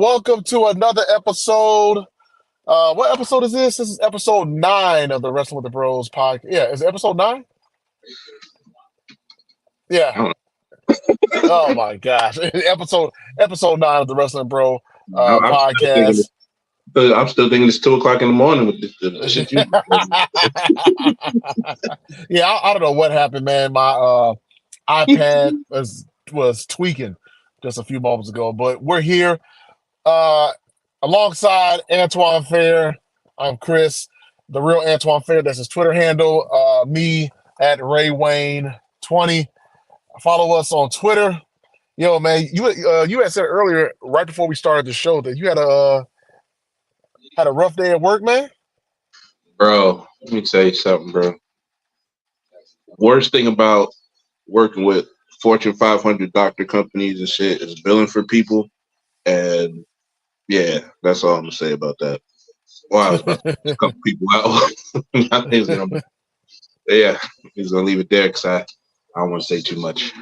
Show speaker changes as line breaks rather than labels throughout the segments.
Welcome to another episode. What episode is this? This is episode 9 of the Wrestling with the Bros podcast. Yeah, is it episode 9? Yeah. Oh my gosh, episode 9 of the Wrestling Bro
I'm
podcast.
still thinking it's 2 o'clock in the morning with the shit you.
Yeah, I don't know what happened, man. My iPad was tweaking just a few moments ago, but we're here. Alongside Antoine Fair, I'm Chris, the real Antoine Fair. That's his Twitter handle. Me at Ray Wayne 20. Follow us on Twitter. Yo, man, you had said earlier, right before we started the show, that you had a rough day at work, man.
Bro, let me tell you something, bro. Worst thing about working with Fortune 500 doctor companies and shit is billing for people, and yeah, that's all I'm gonna say about that. Well, I was about to a couple people out. Yeah, he's gonna leave it there because I don't want to say too much.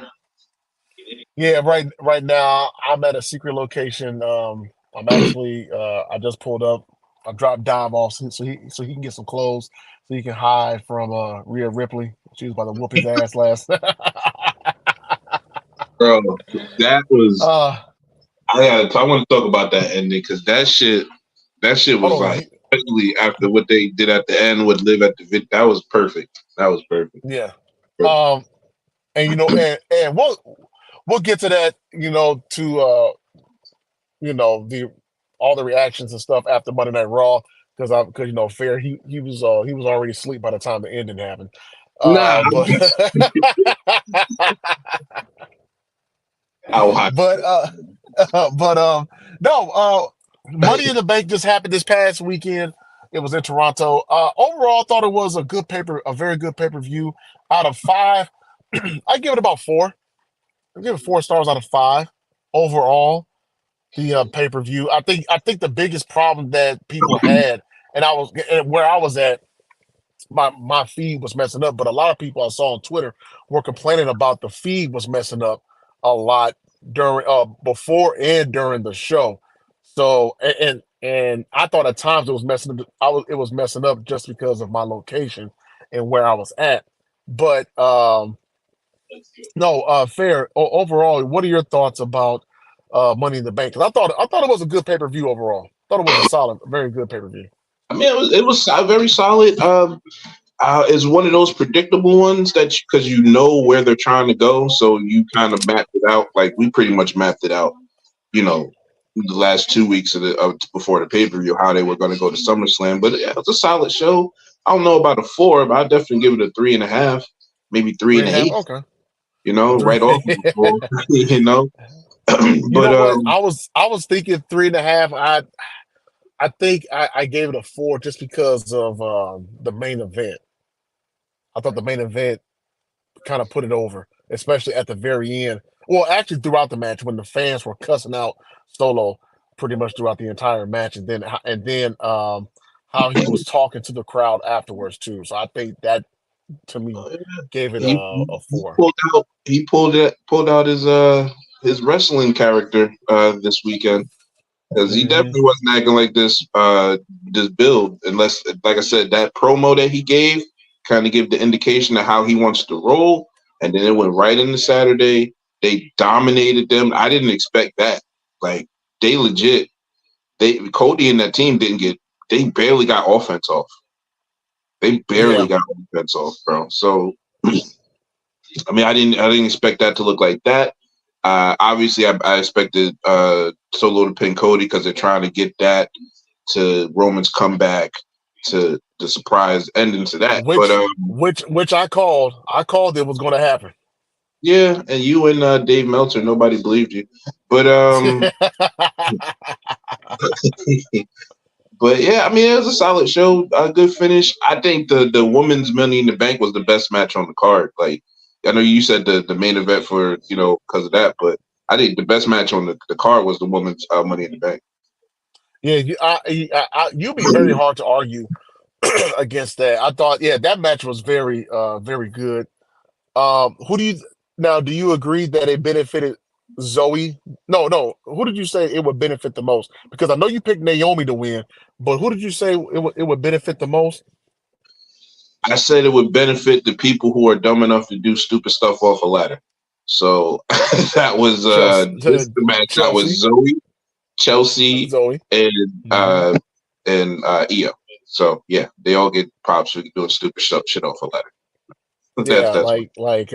Yeah, right now I'm at a secret location. I'm actually I just pulled up. I dropped Dime off so he can get some clothes so he can hide from Rhea Ripley. She was about to whoop his ass last.
Bro, that was.
uh
I want to talk about that ending because that shit was
hold on.
like, especially after what they did at the end with Liv at the vid. That was perfect. That was perfect.
Yeah. And and we'll get to that, to the all the reactions and stuff after Monday Night Raw because Fair he was already asleep by the time the ending happened.
Nah,
But
I watched.
no, Money in the Bank just happened this past weekend. It was in Toronto. Overall, I thought it was a very good pay-per-view. Out of 5, I give it about 4. I give it 4 stars out of 5 overall. The pay-per-view. I think the biggest problem that people had, and where I was at, my feed was messing up, but a lot of people I saw on Twitter were complaining about the feed was messing up a lot during before and during the show. So and I thought at times it was messing up. It was messing up just because of my location and where I was at. But no, Fair. Overall, what are your thoughts about Money in the Bank? 'Cause I thought it was a good pay-per-view overall. Thought it was a solid, very good pay-per-view.
I mean, it was very solid. It's one of those predictable ones that because you know where they're trying to go, so you kind of mapped it out. Like we pretty much mapped it out. The last 2 weeks before the pay-per-view, how they were going to go to SummerSlam. But yeah, it was a solid show. I don't know about a 4, but I definitely give it a 3.5, maybe 3.8.
Okay.
Right off.
But I was thinking 3.5. I think I gave it a 4 just because of the main event. I thought the main event kind of put it over, especially at the very end. Well, actually throughout the match when the fans were cussing out Solo pretty much throughout the entire match, and then how he was talking to the crowd afterwards too. So I think that to me gave it a 4.
He pulled out his wrestling character this weekend. Because he definitely wasn't acting like this build, unless, like I said, that promo that he gave kind of gave the indication of how he wants to roll, and then it went right into Saturday. They dominated them. I didn't expect that. Like they legit, Cody and that team they barely got offense off. They barely got offense off, bro. So, I mean, I didn't expect that to look like that. Obviously, I expected Solo to pin Cody because they're trying to get that to Roman's comeback to the surprise ending to that.
Which I called. I called it was going to happen.
Yeah, and you and Dave Meltzer, nobody believed you. But but yeah, I mean, it was a solid show, a good finish. I think the women's Money in the Bank was the best match on the card. Like, I know you said the main event for because of that, but I think the best match on the card was the women's Money in the Bank.
Yeah, you'd be very hard to argue against that. I thought, that match was very, very good. Do you agree that it benefited Zoe. No. Who did you say it would benefit the most? Because I know you picked Naomi to win, but who did you say it would benefit the most?
I said it would benefit the people who are dumb enough to do stupid stuff off a ladder. So that was
Chelsea.
this the match. That was
Chelsea.
Zoe, Chelsea,
Zoe.
and
Hmm.
Io. So yeah, they all get props for doing stupid stuff shit off a ladder.
Yeah,
That's what.
like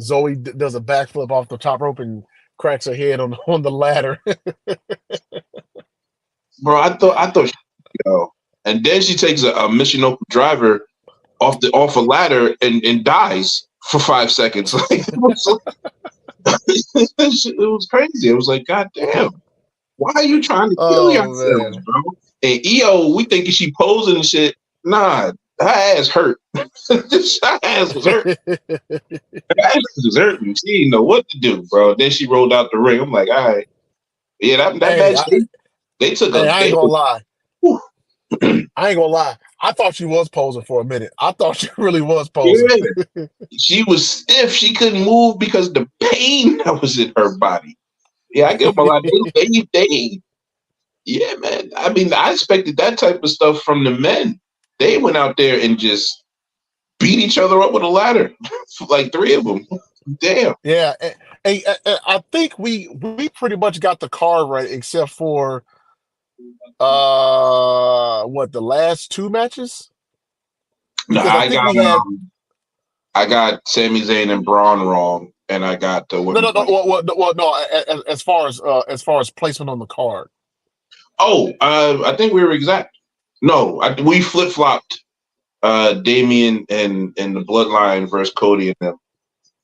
Zoe does a backflip off the top rope and cracks her head on on the ladder.
Bro, I thought yo. And then she takes a Michinoku driver off a ladder and dies for 5 seconds. It was crazy. It was like, God damn, why are you trying to kill
Oh
yourselves,
man.
bro? And EO, we thinking she posing and shit. Nah, her ass hurt. Her ass was hurt. Her ass was hurting. She didn't know what to do, bro. Then she rolled out the ring. I'm like, all right. Yeah, that
Hey,
match, they took
hey,
a
I ain't
they
gonna lie.
whew.
I ain't gonna lie. I thought she was posing for a minute. I thought she really was posing.
Yeah, she was stiff. She couldn't move because the pain that was in her body. Yeah, I give them a lot. They yeah, man. I mean, I expected that type of stuff from the men. They went out there and just beat each other up with a ladder, like three of them. Damn.
Yeah, and I think we pretty much got the card right, except for what the last two matches,
No,
because I think we had
I got Sami Zayn and Braun wrong, and I got the
no
women's
no
money.
no as far as placement on the card.
Oh, I think we were exact. No, we flip flopped. Damien and the Bloodline versus Cody and them.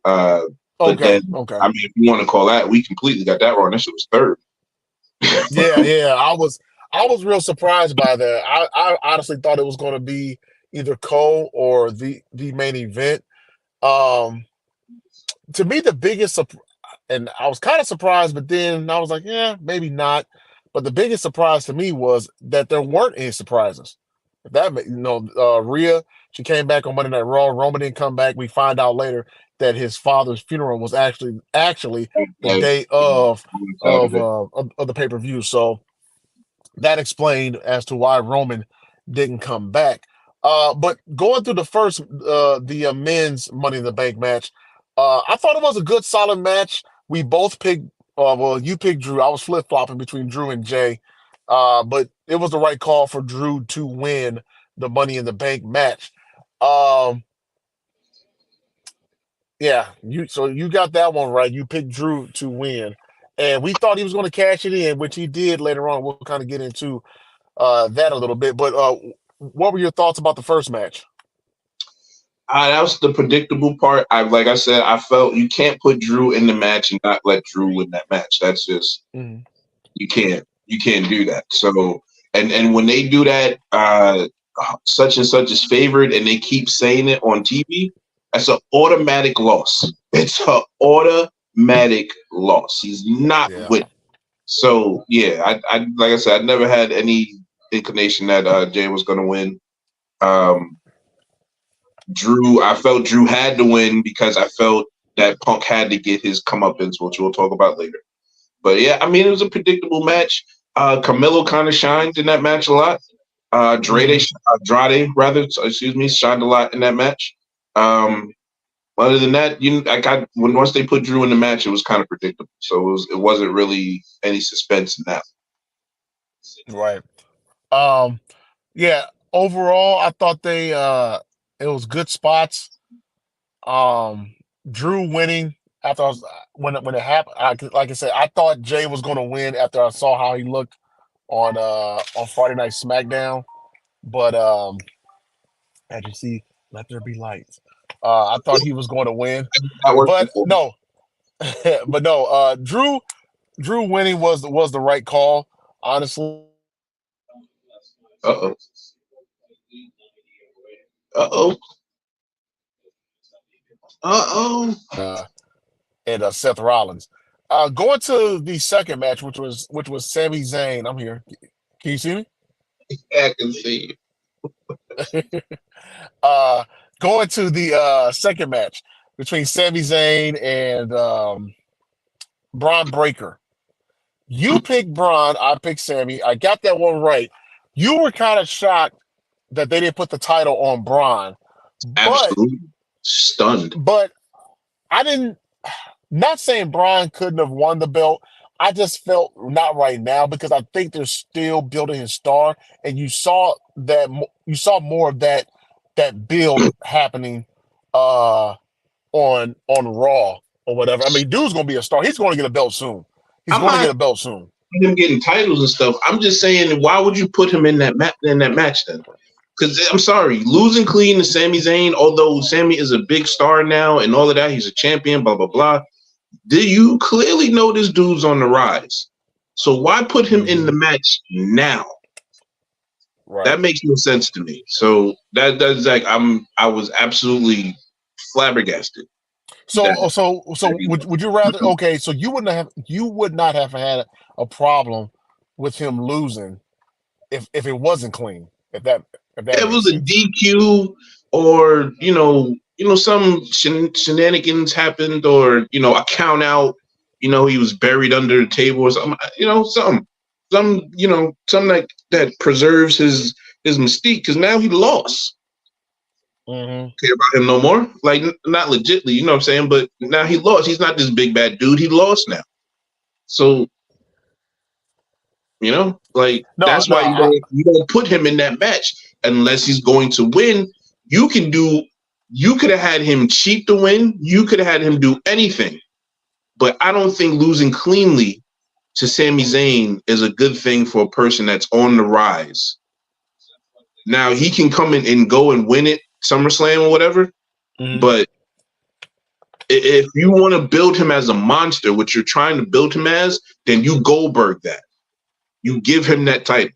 Uh, but
Okay,
then,
okay.
I mean, if you want to call that, we completely got that wrong. That shit was third.
Yeah. I was real surprised by that. I honestly thought it was going to be either Cole or the main event. Um, to me, the biggest and I was kind of surprised, but then I was like, yeah, maybe not. But the biggest surprise to me was that there weren't any surprises. Rhea, she came back on Monday Night Raw. Roman didn't come back. We find out later that his father's funeral was actually the
Like,
day of
Saturday.
of the pay per view. So that explained as to why Roman didn't come back. But going through the men's Money in the Bank match, I thought it was a good, solid match. We both picked. Well, you picked Drew. I was flip flopping between Drew and Jay, but it was the right call for Drew to win the Money in the Bank match. Um, yeah, you got that one right. You picked Drew to win, and we thought he was going to cash it in, which he did later on. We'll kind of get into that a little bit. But what were your thoughts about the first match?
That was the predictable part. Like I said, I felt you can't put Drew in the match and not let Drew win that match. That's just
Mhm.
you can't do that. So and when they do that, such and such is favored, and they keep saying it on TV, that's an automatic loss. It's an automatic loss. He's not
Yeah.
winning. So yeah, I like I said, I never had any inclination that Jay was going to win. Um, I felt Drew had to win because I felt that Punk had to get his comeuppance, which we'll talk about later. But yeah, I mean, it was a predictable match. Camilo kind of shined in that match a lot.
Hmm.
Andrade, rather, excuse me, shined a lot in that match. Um, other than that, I got once they put Drew in the match, it was kind of predictable. So it wasn't really any suspense in that.
Right. Um, yeah. Overall, I thought it was good spots. Um, Drew winning after when it happened. Like I said, I thought Jay was going to win after I saw how he looked on Friday Night SmackDown. But as you see, let there be lights. I thought he was going to win,
That worked
but
before.
no, but no. Drew winning was the right call, honestly.
Uh oh. Uh oh. Uh oh.
And Seth Rollins. Going to the second match, which was Sami Zayn. I'm here. Can you see me?
I can see.
uh, Going to the second match between Sami Zayn and Braun Breaker. You picked Braun, I picked Sammy. I got that one right. You were kind of shocked that they didn't put the title on Braun,
Absolutely stunned.
but I didn't. Not saying Braun couldn't have won the belt. I just felt not right now because I think they're still building his star, and you saw more of that build happening on Raw or whatever. I mean, dude's gonna be a star. He's going to get a belt soon. He's
I'm
going to
not
get a belt soon.
him getting titles and stuff. I'm just saying, why would you put him in that match then? Because I'm sorry, losing clean to Sami Zayn, although Sami is a big star now and all of that, he's a champion, blah blah blah. Do you clearly know this dude's on the rise? So why put him in the match now?
Right.
That makes no sense to me. So that's like I was absolutely flabbergasted.
So would you rather? Okay, so you would not have had a problem with him losing if it wasn't clean. If that
it was a DQ or some shenanigans happened or a count out. He was buried under the table or something. Something like that preserves his mystique because now he lost.
Mm-hmm.
Care about him no more. Like not legitly, you know what I'm saying? But now he lost. He's not this big bad dude. He lost now. So that's why you don't put him in that match unless he's going to win. You could have had him cheat the win. You could have had him do anything. But I don't think losing cleanly to Sami Zayn is a good thing for a person that's on the rise. Now he can come in and go and win it, SummerSlam or whatever. Mm-hmm. But if you want to build him as a monster, what you're trying to build him as, then you Goldberg that. You give him that title.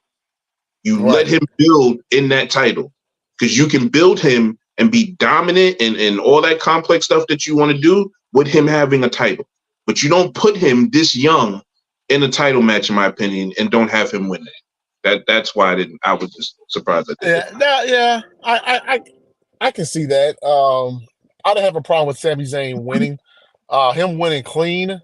You let him build in that title because you can build him and be dominant and all that complex stuff that you want to do with him having a title. But you don't put him this young in a title match, in my opinion, and don't have him win it. That's why I was just surprised at that.
I can see that. I don't have a problem with Sami Zayn winning. Him winning clean,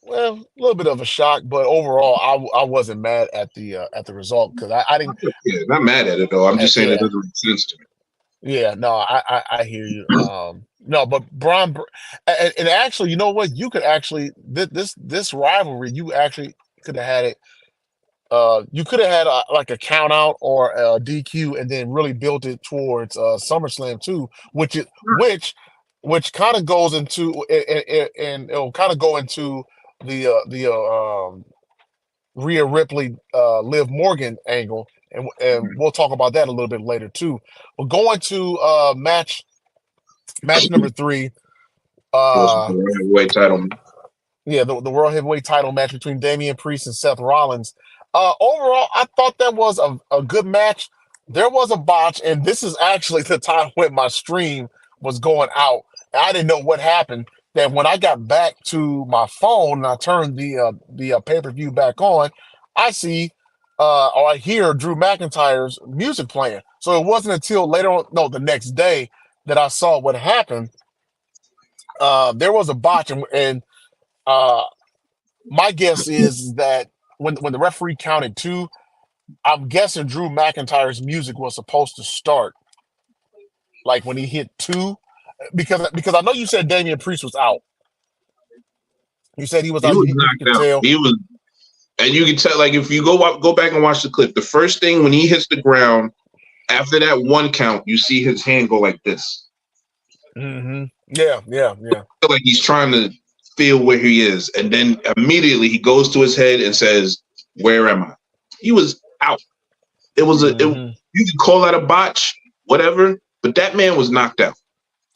well, a little bit of a shock, but overall, I wasn't mad at the result because I didn't.
Yeah, not mad at it though. I'm just saying it doesn't make sense to me.
Yeah, no, I hear you. No, but Braun, and actually, you know what? You could actually this rivalry, you actually could have had it. You could have had like a count out or a DQ, and then really built it towards SummerSlam too, which kind of goes into and it'll kind of go into the Rhea Ripley, Liv Morgan angle, and we'll talk about that a little bit later too. But going to match number 3,
the heavyweight title.
Yeah, the World Heavyweight title match between Damian Priest and Seth Rollins. Overall, I thought that was a good match. There was a botch, and this is actually the time when my stream was going out. I didn't know what happened. That when I got back to my phone and I turned the pay-per-view back on, I see or I hear Drew McIntyre's music playing. So it wasn't until later on, no, the next day that I saw what happened. There was a botch, and my guess is that when the referee counted 2, I'm guessing Drew McIntyre's music was supposed to start like when he hit 2. Because I know you said Damian Priest was out. You said he was out.
Knocked out. He was, and you can tell. Like if you go back and watch the clip, the first thing when he hits the ground, after that 1 count, you see his hand go like this.
Mm-hmm. Yeah.
Like he's trying to feel where he is, and then immediately he goes to his head and says, "Where am I?" He was out. It was you can call that a botch, whatever, but that man was knocked out.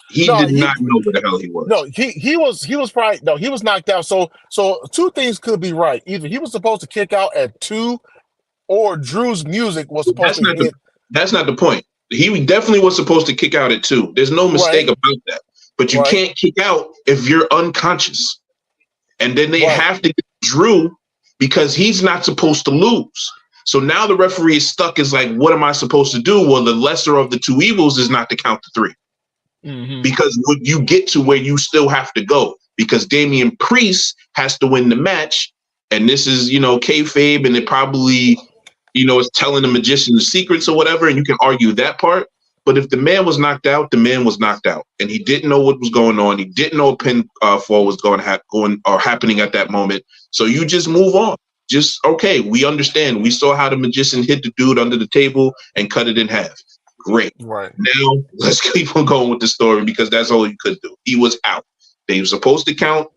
He did not know where the hell he was.
No, he was probably he was knocked out. So 2 things could be right. Either he was supposed to kick out at 2, or Drew's music was supposed to hit.
That's not the point. He definitely was supposed to kick out at 2. There's no mistake about that. But you can't kick out if you're unconscious. And then they have to get Drew because he's not supposed to lose. So now the referee is stuck as like, what am I supposed to do? Well, the lesser of the 2 evils is not to count to 3. Mm-hmm. Because when you get to where you still have to go, because Damian Priest has to win the match. And this is, kayfabe, and it probably, is telling the magician the secrets or whatever. And you can argue that part. But if the man was knocked out, the man was knocked out, and he didn't know what was going on. He didn't know a pinfall was going or happening at that moment. So you just move on. Just okay. We understand. We saw how the magician hit the dude under the table and cut it in half. Great.
Right.
Now let's keep on going with the story, because that's all you could do. He was out. They were supposed to count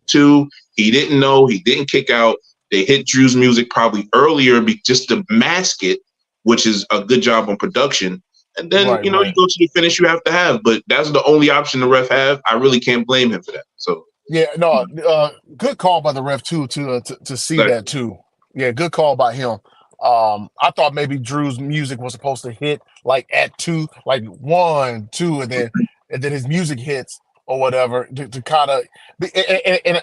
2. He didn't know. He didn't kick out. They hit Drew's music probably earlier just to mask it, which is a good job on production. And then,
Right,
you
right.
go to the finish you have to have. But that's the only option the ref have. I really can't blame him for that. So
Yeah, no, good call by the ref too to see that too. Yeah, good call by him. I thought maybe Drew's music was supposed to hit like at 2, like 1, 2, and then his music hits or whatever to kind of.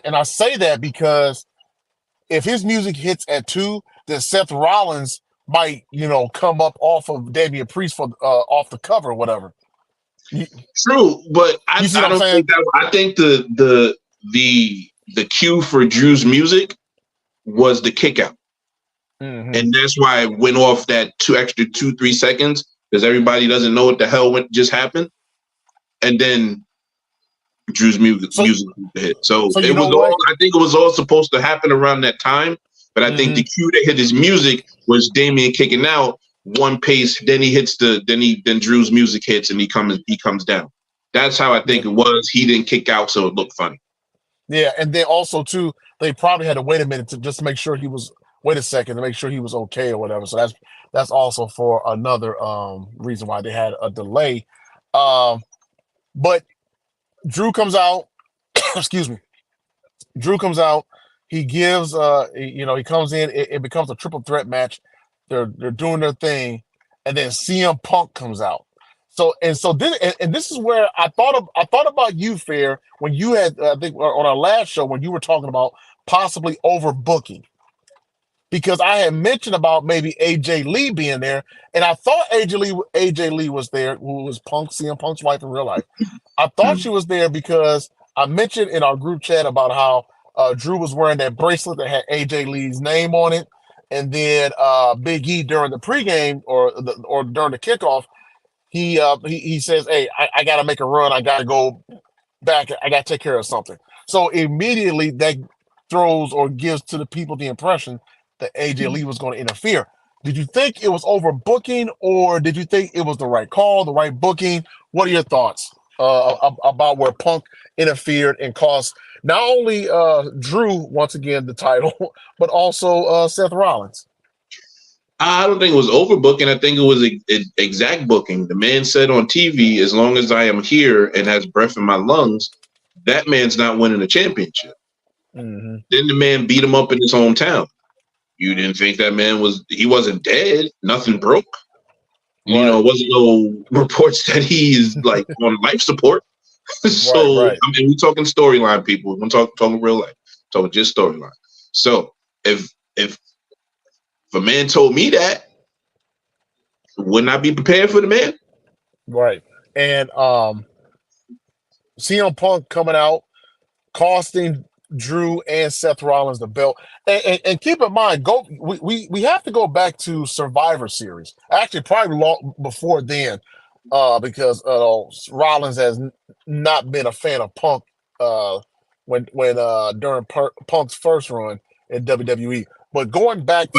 And I say that because if his music hits at 2, then Seth Rollins might come up off of Damian Priest for off the cover or whatever.
True, but I
see what I'm
don't
saying?
think that. I think the cue for Drew's music was the kick out.
Mm-hmm.
And that's why it went off that 2-3 seconds, because everybody doesn't know what the hell just happened. And then Drew's music hit. So it was all, I think it was all supposed to happen around that time. But I think the cue that hit his music was Damian kicking out one pace. Then he hits then Drew's music hits and he comes down. That's how I think it was. He didn't kick out, so it looked funny.
Yeah, and then also too, they probably had to wait a minute to just make sure wait a second to make sure he was okay or whatever. So that's also for another reason why they had a delay. But Drew comes out. Excuse me. Drew comes out. He gives he comes in. It becomes a triple threat match. They're doing their thing, and then CM Punk comes out. So this is where I thought about you, Fair, when you had I think on our last show when you were talking about possibly overbooking, because I had mentioned about maybe AJ Lee being there, and I thought AJ Lee was there, who was CM Punk's wife in real life. I thought she was there because I mentioned in our group chat about how Drew was wearing that bracelet that had AJ Lee's name on it, and then Big E during the pregame or during the kickoff. He says, "Hey, I got to make a run. I got to go back. I got to take care of something." So immediately that throws or gives to the people the impression that AJ Lee was going to interfere. Did you think it was overbooking, or did you think it was the right call, the right booking? What are your thoughts about where Punk interfered and cost not only Drew once again the title, but also Seth Rollins?
I don't think it was overbooking. I think it was exact booking. The man said on TV, "As long as I am here and has breath in my lungs, that man's not winning a championship."
Mm-hmm.
Then the man beat him up in his hometown. You didn't think that man he wasn't dead. Nothing broke. Right. It wasn't no reports that he's like on life support. So, right. I mean, we're talking storyline, people. We're talking real life. Talking just storyline. So if a man told me that, wouldn't I be prepared for the man?
Right. And CM Punk coming out, costing Drew and Seth Rollins the belt. And keep in mind, we have to go back to Survivor Series. Actually, probably long before then, because Rollins has not been a fan of Punk when during Punk's first run in WWE. But going back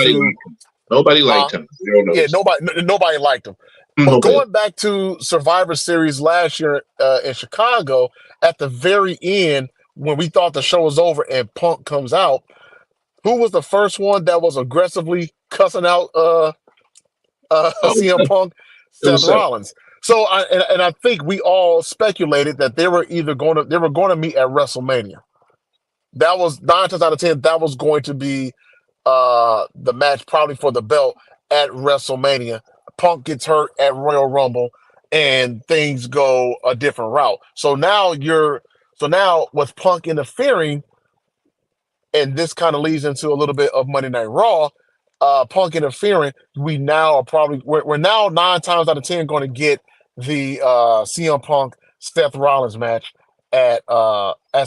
nobody liked him.
Yeah, nobody liked him. But going back to Survivor Series last year in Chicago, at the very end, when we thought the show was over and Punk comes out, who was the first one that was aggressively cussing out CM Punk? Seth Rollins. So I think we all speculated that they were going to meet at WrestleMania. That was 9 times out of 10. That was going to be the match probably for the belt at WrestleMania. Punk gets hurt at Royal Rumble, and things go a different route. So now with Punk interfering, and this kind of leads into a little bit of Monday Night Raw. Punk interfering, we're now 9 times out of 10 going to get the CM Punk Seth Rollins match at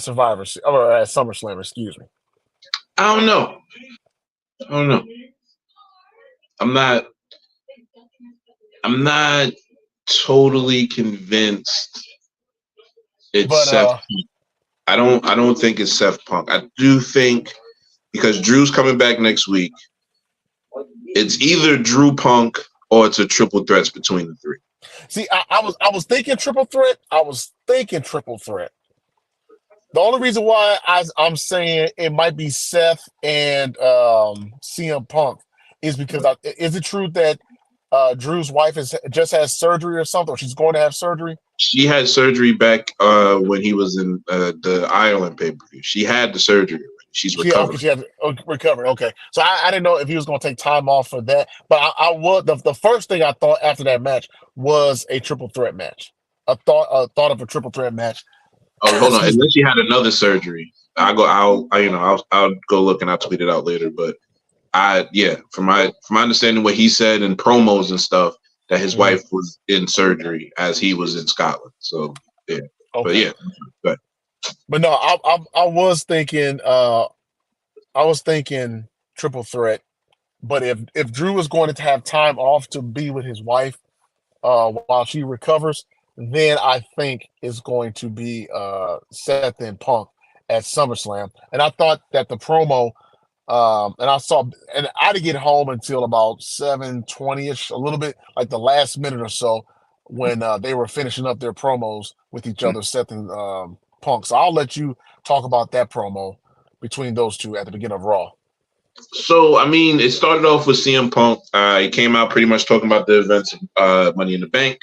Survivor or at SummerSlam, excuse me.
I don't know. I don't know. I'm not. I'm not totally convinced it's
But
Seth. I don't think it's Seth Punk. I do think because Drew's coming back next week, it's either Drew Punk or it's a triple threats between the three.
see, I was thinking triple threat. I was thinking triple threat. The only reason why I'm saying it might be Seth and CM Punk is because is it true that Drew's wife just has surgery or something, or she's going to have surgery?
She had surgery back when he was in the Ireland pay-per-view. She had the surgery. She's recovering.
She had recovered. Okay, so I didn't know if he was going to take time off for that, but I would. The first thing I thought after that match was a triple threat match. I thought of a triple threat match.
Oh, hold on.
Excuse
And
me.
then she had another surgery. I'll go look and I'll tweet it out later. But from my understanding, what he said in promos and stuff, that his wife was in surgery as he was in Scotland. So yeah, but
Okay,
yeah, but
but no, I was thinking triple threat. But if Drew is going to have time off to be with his wife while she recovers, then I think it's going to be Seth and Punk at SummerSlam. And I thought that the promo, and I didn't get home until about 7:20ish, a little bit like the last minute or so when they were finishing up their promos with each other, Seth and Punk. So I'll let you talk about that promo between those two at the beginning of Raw.
so I mean, it started off with CM Punk. He came out pretty much talking about the events of Money in the Bank.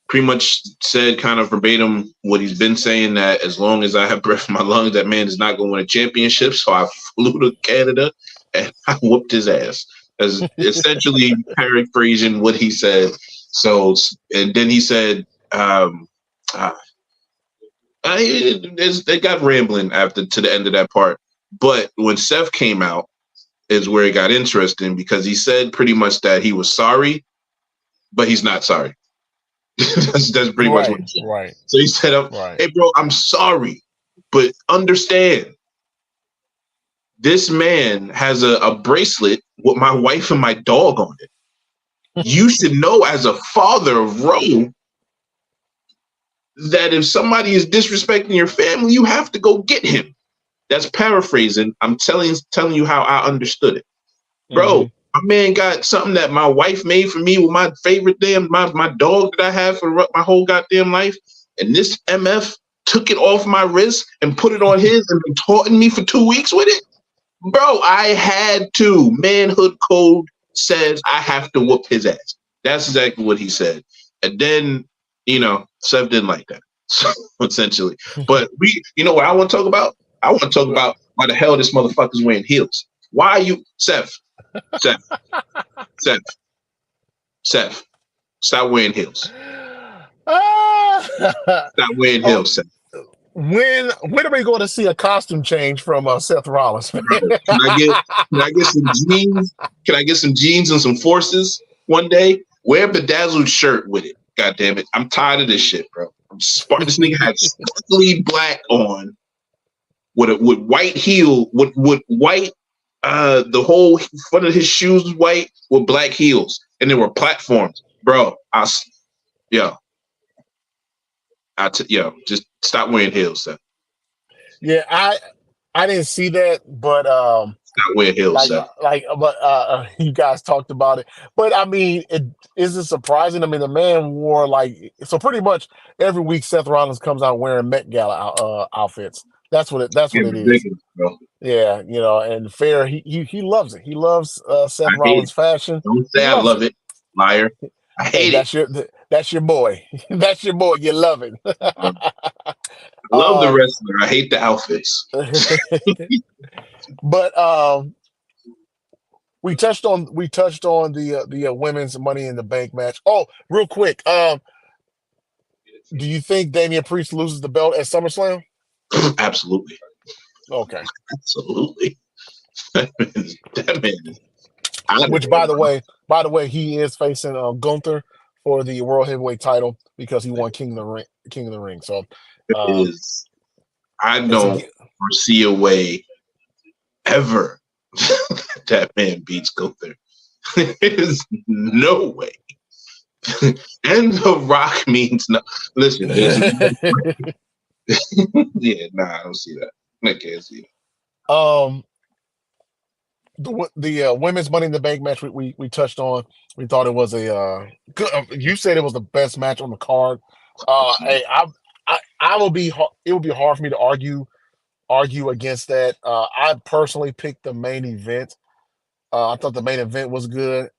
Pretty much said kind of verbatim what he's been saying, that as long as I have breath in my lungs, that man is not going to win a championship. So I flew to Canada and I whooped his ass, as essentially paraphrasing what he said. So, and then he said, they got rambling after to the end of that part. But when Seth came out is where it got interesting, because he said pretty much that he was sorry, but he's not sorry. That's pretty much what he said.
Right.
So he said,
Right.
"Hey, bro, I'm sorry, but understand, this man has a bracelet with my wife and my dog on it. You should know, as a father of Ro, that if somebody is disrespecting your family, you have to go get him." That's paraphrasing. I'm telling you how I understood it, bro. My man got something that my wife made for me with my favorite my dog that I have for my whole goddamn life, and this MF took it off my wrist and put it on his and been taunting me for 2 weeks with it. Bro, I had to. Manhood code says I have to whoop his ass. That's exactly what he said. And then, Seth didn't like that. So, essentially. But what I want to talk about? I want to talk about why the hell this motherfucker's wearing heels. Why are you, Seth, stop wearing heels. Stop wearing heels, Seth.
When are we going to see a costume change from Seth Rollins?
Can I get some jeans? Can I get some jeans and some forces one day? Wear a bedazzled shirt with it. God damn it. I'm tired of this shit, bro. This nigga had sparkly black on with white heel, with white, the whole front of his shoes was white with black heels, and there were platforms. Bro, just stop wearing heels, Seth.
Yeah, I didn't see that, but
Stop wearing heels, Seth.
but you guys talked about it. But I mean, it isn't surprising. I mean, the man wore so pretty much every week Seth Rollins comes out wearing Met Gala outfits. That's what it is.
Bro.
Yeah, and fair, he loves it. He loves Seth Rollins fashion.
Don't say I love it, liar. I hate
it. That's your boy. That's your boy. You love it.
I love the wrestler. I hate the outfits.
But we touched on the women's Money in the Bank match. Oh, real quick. Do you think Damian Priest loses the belt at SummerSlam?
Absolutely.
Okay.
Absolutely. That man.
Which, by the way, he is facing Gunther for the World Heavyweight title because he won King of the Ring. So
is I
It's a
don't foresee a way ever that man beats Gunther. There's no way. And The Rock means no. Listen, yeah, nah, I don't see that. I can't see that.
The women's Money in the Bank match we touched on. We thought it was a good. You said it was the best match on the card. Hey, I will be. It would be hard for me to argue against that. I personally picked the main event. I thought the main event was good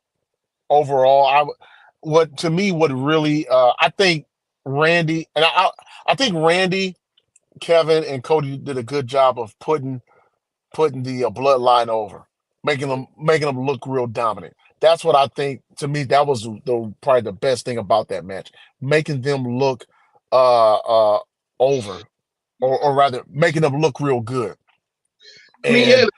overall. What really I think Randy and I think Randy, Kevin, and Cody did a good job of putting the bloodline over, making them look real dominant. That's what I think. To me, that was probably the best thing about that match, making them look over, or rather, making them look real good.
I mean, yeah,
And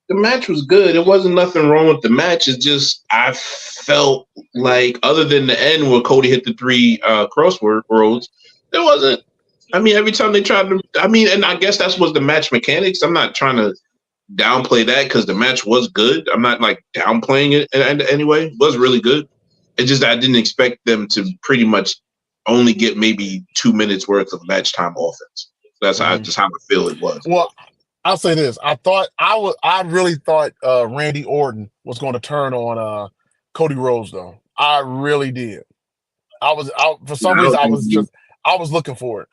the match was good. It wasn't nothing wrong with the match. It's just I felt like, other than the end where Cody hit the 3 crossword roads, there wasn't. I mean, every time they tried to, I mean, and I guess that's was the match mechanics. I'm not trying to downplay that because the match was good. I'm not like downplaying it anyway. It was really good. It's just I didn't expect them to pretty much only get maybe 2 minutes worth of match time offense. That's just how I feel it was.
Well, I'll say this: I really thought Randy Orton was going to turn on Cody Rhodes, though. I really did. For some reason I was looking for it.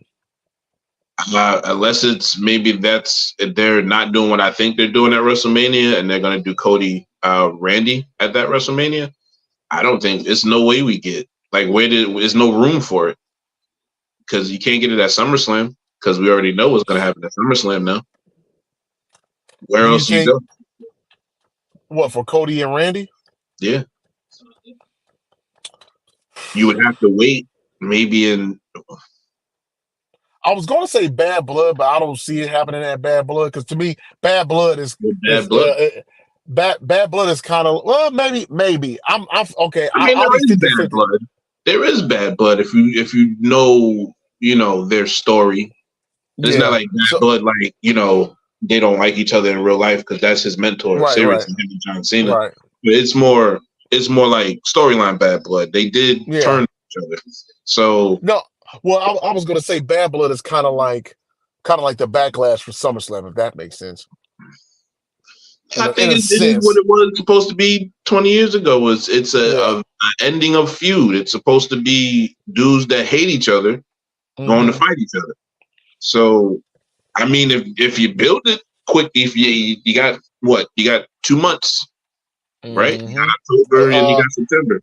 Unless it's maybe they're not doing what I think they're doing at WrestleMania, and they're going to do Cody Randy at that WrestleMania. I don't think it's no way we get there's no room for it because you can't get it at SummerSlam because we already know what's going to happen at SummerSlam now. Where else you go?
What, for Cody and Randy?
Yeah, you would have to wait maybe in.
I was going to say Bad Blood, but I don't see it happening at Bad Blood because to me, Bad Blood is Bad Blood is kind of, well, maybe. I'm okay.
I mean,
I'll be 50,
bad blood. There is bad blood if you know their story. It's not like bad blood like they don't like each other in real life because that's his mentor, seriously, him and John Cena.
Right.
But it's more like storyline bad blood. They did turn each other. So
no, well, I was going to say Bad Blood is kind of like the backlash for SummerSlam, if that makes sense.
I think it is what it was supposed to be 20 years ago. It's a ending of feud. It's supposed to be dudes that hate each other going to fight each other. So, I mean, if you build it quick, if you got what? You got 2 months, right? You got October and you got September.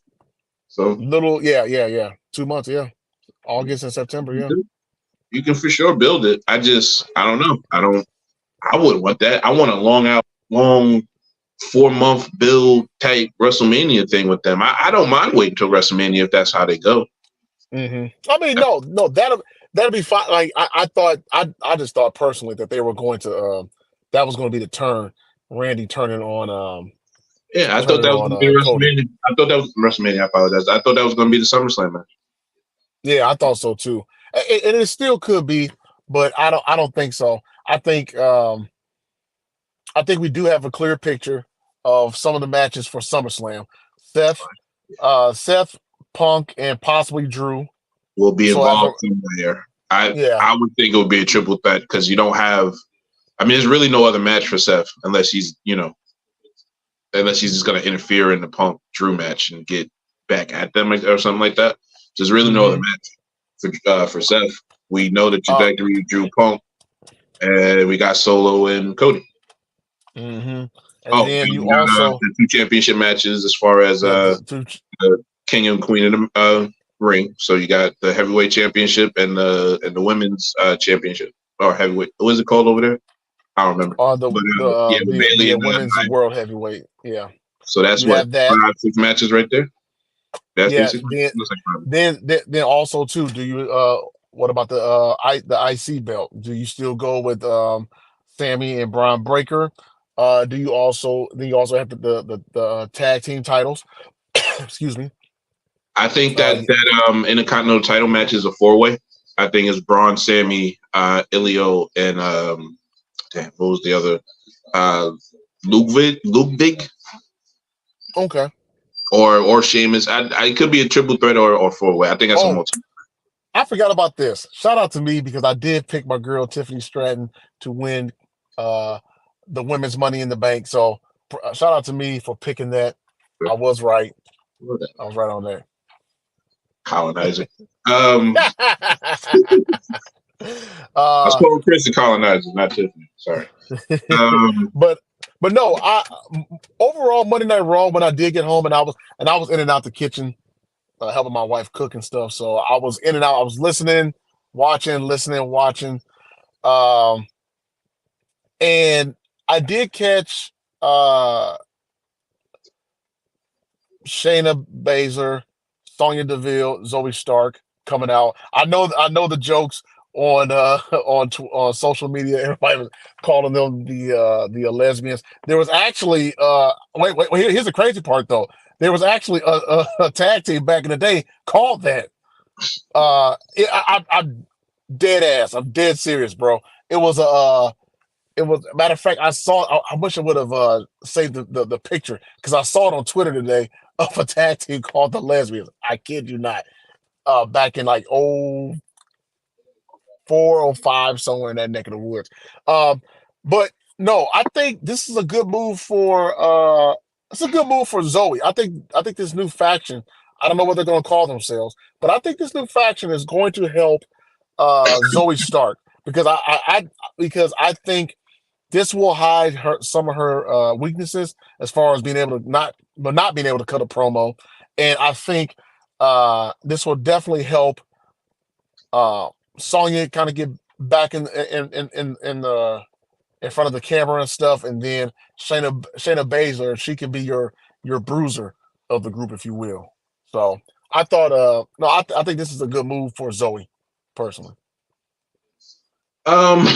So
2 months, August and September,
You can for sure build it. I don't know. I wouldn't want that. I want a long 4-month build type WrestleMania thing with them. I don't mind waiting till WrestleMania if that's how they go.
I mean, no, that'll be fine. Like I just thought personally that they were going to that was going to be the turn, Randy turning on.
I thought that was going to be WrestleMania. I thought that was WrestleMania. I apologize. I thought that was going to be the SummerSlam match.
Yeah, I thought so too, and it still could be, but I don't think so. I think we do have a clear picture of some of the matches for SummerSlam. Seth, Punk, and possibly Drew
will be involved somewhere. I would think it would be a triple threat because you don't have. I mean, there's really no other match for Seth unless he's just going to interfere in the Punk Drew match and get back at them or something like that. There's really no other match for Seth. We know the trajectory of Drew Punk, and we got Solo and Cody.
And then you also
the 2 championship matches as far as the King and Queen of the ring. So you got the heavyweight championship and the women's championship or heavyweight. What is it called over there? I don't remember.
The women's world heavyweight. Yeah.
So that's
you
what 5-6 matches right there. That's
then also too. Do you what about the IC belt? Do you still go with Sammy and Braun Breaker? Do you also have the tag team titles? Excuse me.
I think that Intercontinental title match is a 4-way. I think it's Braun, Sammy, Ilio, and damn, what was the other? Uh, Ludwig,
Okay.
or Sheamus. I could be a triple threat or four way. I think that's a
Oh,
multi.
I forgot about this. Shout out to me because I did pick my girl Tiffany Stratton to win uh the women's Money in the Bank. So shout out to me for picking that. I was right. I was right on that.
Colonizer. Um, I was
uh,
calling Chris the colonizer, not Tiffany. Sorry. Um,
but no, overall Monday Night Raw when I did get home and I was in and out the kitchen helping my wife cook and stuff. So I was in and out. I was listening, watching, listening, watching. Um, and I did catch uh Shayna Baszler, Sonya Deville, Zoe Stark coming out. I know the jokes on on social media. Everybody was calling them the lesbians. There was actually here's the crazy part though. There was actually a tag team back in the day called that. I'm dead ass. I'm dead serious, bro. It was it was matter of fact. I saw. I wish I would have saved the picture because I saw it on Twitter today of a tag team called the Lesbians. I kid you not. Back in like 04, 05, somewhere in that neck of the woods. But no, I think this is a good move for it's a good move for Zoe. I think this new faction. I don't know what they're going to call themselves, but I think this new faction is going to help Zoe Stark because because I think this will hide her some of her weaknesses as far as being able to not being able to cut a promo, and I think this will definitely help uh, Sonya kind of get back in the in front of the camera and stuff, and then Shayna Baszler, she can be your bruiser of the group, if you will. So I thought, no, I think this is a good move for Zoe, personally.
um,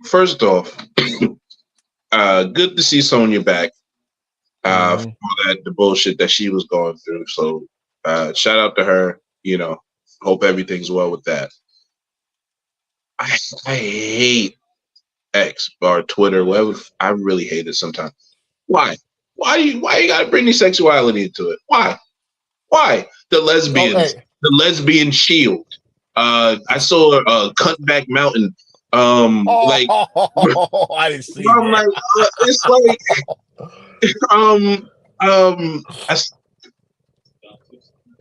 first off, good to see Sonya back. For
Hmm.
the bullshit that she was going through. So, shout out to her. Hope everything's well with that. I hate X or Twitter, whatever. I really hate it sometimes. Why? Why you gotta bring the sexuality into it? Why? Why?
Oh, hey.
The lesbian shield. I saw Cutback Mountain. Like
Oh, I didn't see
I'm
that.
like, it's like um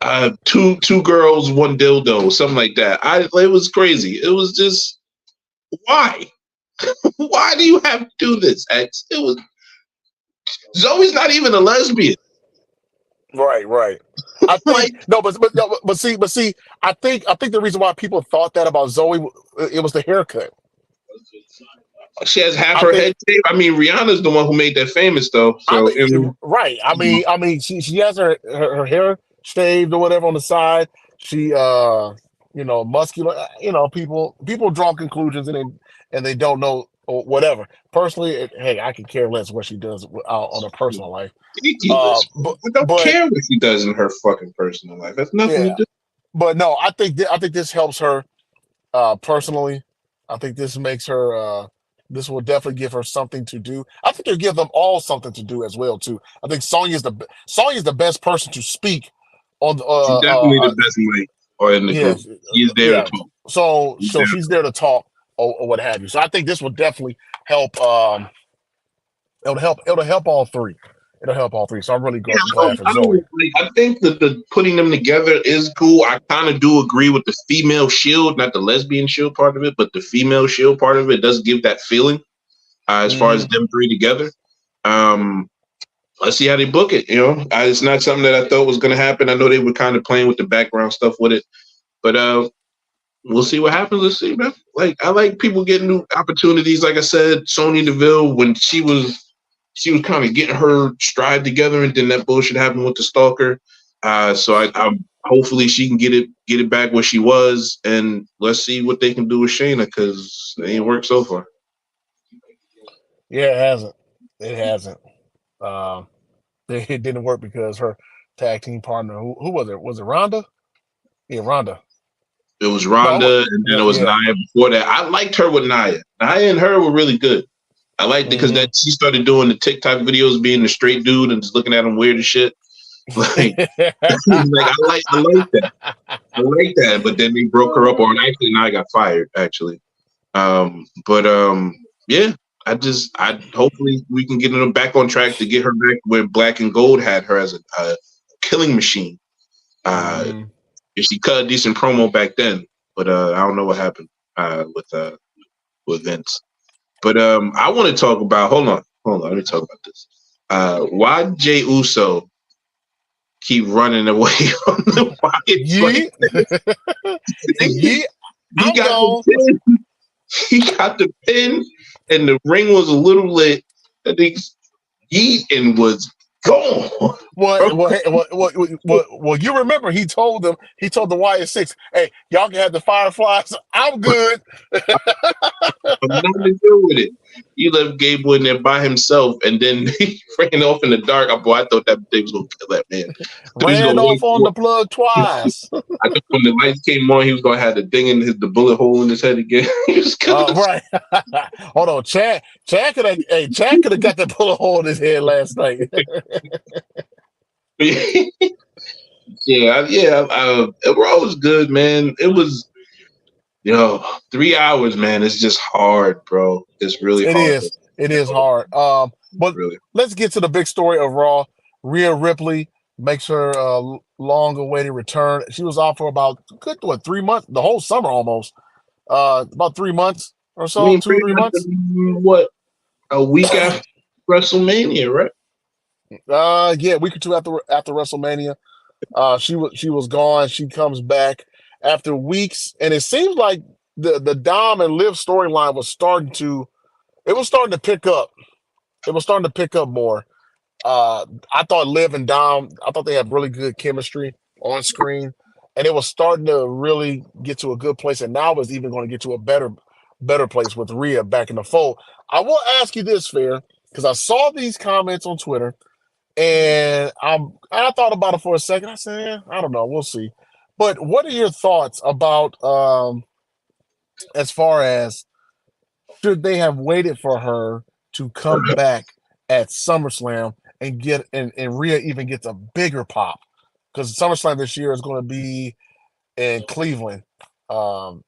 I, two girls, one dildo, something like that. It was crazy. It was just why? Why do you have to do this, X? It was Zoe's not even a lesbian.
Right, right. I
Like
think no, no, but see, I think the reason why people thought that about Zoe, it was the haircut.
she has half
I
her
think
head shaved. I mean, Rihanna's the one who made that famous though.
I
So
mean, right. I mean, she has her hair shaved or whatever on the side. She, muscular. People draw conclusions and they don't know or whatever. Personally, hey, I could care less what she does on her personal life.
ridiculous. I don't
But
care what she does in her fucking personal life. That's nothing to
yeah,
do.
but no, I think this helps her personally. I think this makes her. This will definitely give her something to do. I think it'll give them all something to do as well too. I think Sonya's the best person to speak on the.
She's definitely the best mic or in the group.
Yes,
He's there to
yeah.
talk. He's
So
there to
she's there to talk or what have you. So I think this will definitely help. It'll help all three. It'll help all three. So I'm really
Yeah,
glad for Zoe.
I think that the putting them together is cool. I kind of do agree with the female shield, not the lesbian shield part of it, but the female shield part of it does give that feeling as far as
Hmm.
them three together. Um, let's see how they book it. It's not something that I thought was going to happen. I know they were kind of playing with the background stuff with it, but we'll see what happens. Let's see, man. Like I like people getting new opportunities. Like I said, Sonya Deville when she was kind of getting her stride together, and then that bullshit happened with the stalker. So I hopefully she can get it back where she was, and let's see what they can do with Shayna because it ain't worked so far.
Yeah, it hasn't. It hasn't. Um, it didn't work because her tag team partner, who was it? Was it Rhonda? Yeah, Ronda.
It was
No,
Ronda, and then it was
yeah.
Nia before that. I liked her with Nia. Nia and her were really good. I liked it because
Mm-hmm.
that she started doing the TikTok videos, being the straight dude and just looking at him weird as shit. Like, like I like that. I like that. But then they broke her up, or actually Nia got fired. Actually, but yeah. I hopefully we can get her back on track to get her back where Black and Gold had her as a killing machine.
Mm-hmm.
If she cut a decent promo back then, but I don't know what happened with Vince. But I want to talk about. Hold on. Let me talk about this. Why Jey Uso keep running away from the Wyatts like
Yee. Yee.
he
I'm
got the
gone.
pin. He got the pin, and the ring was a little lit. I think Yeaton was gone.
Well, you remember he told the Wyatt Six, hey, y'all can have the Fireflies. I'm good.
I'm nothing to do with it. You left Gable in there by himself, and then he ran off in the dark. Boy, I thought that thing was gonna kill that man. He was
Ran
gonna
off on
wait.
the plug twice.
I thought when the lights came on, he was gonna have the thing in the bullet hole in his head again. He was gonna.
Right. Hold on. Chad could have got that bullet hole in his head last night.
Yeah. Raw was good, man. It was 3 hours, man. It's just hard, bro. It's really
It
hard.
is. It is hard. But
Really.
let's get to the big story of Raw. Rhea Ripley makes her long-awaited return. She was off for about 3 months, the whole summer almost. About 3 months or
I
so,
mean,
two,
pretty
three
much
months.
what, a week after WrestleMania, right?
Yeah, a week or two after WrestleMania. She was gone. She comes back after weeks, and it seems like the Dom and Liv storyline was starting to pick up. It was starting to pick up more. I thought Liv and Dom, I thought they had really good chemistry on screen, and it was starting to really get to a good place. And now it's even going to get to a better place with Rhea back in the fold. I will ask you this, Fair, because I saw these comments on Twitter, and I thought about it for a second. I said, I don't know, we'll see. But what are your thoughts about as far as should they have waited for her to come back at SummerSlam and Rhea even gets a bigger pop? Because SummerSlam this year is going to be in Cleveland, um,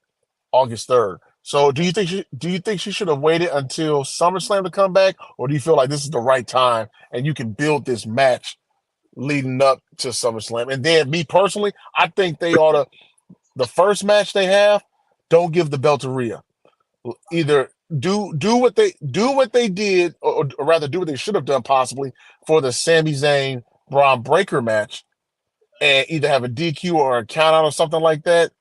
August 3rd. So do you think she should have waited until SummerSlam to come back, or do you feel like this is the right time and you can build this match leading up to SummerSlam? And then me personally, I think they ought to the first match they have, don't give the belt to Rhea. Either do what they did, or rather do what they should have done possibly for the Sami Zayn Braun Breaker match, and either have a DQ or a count out or something like that,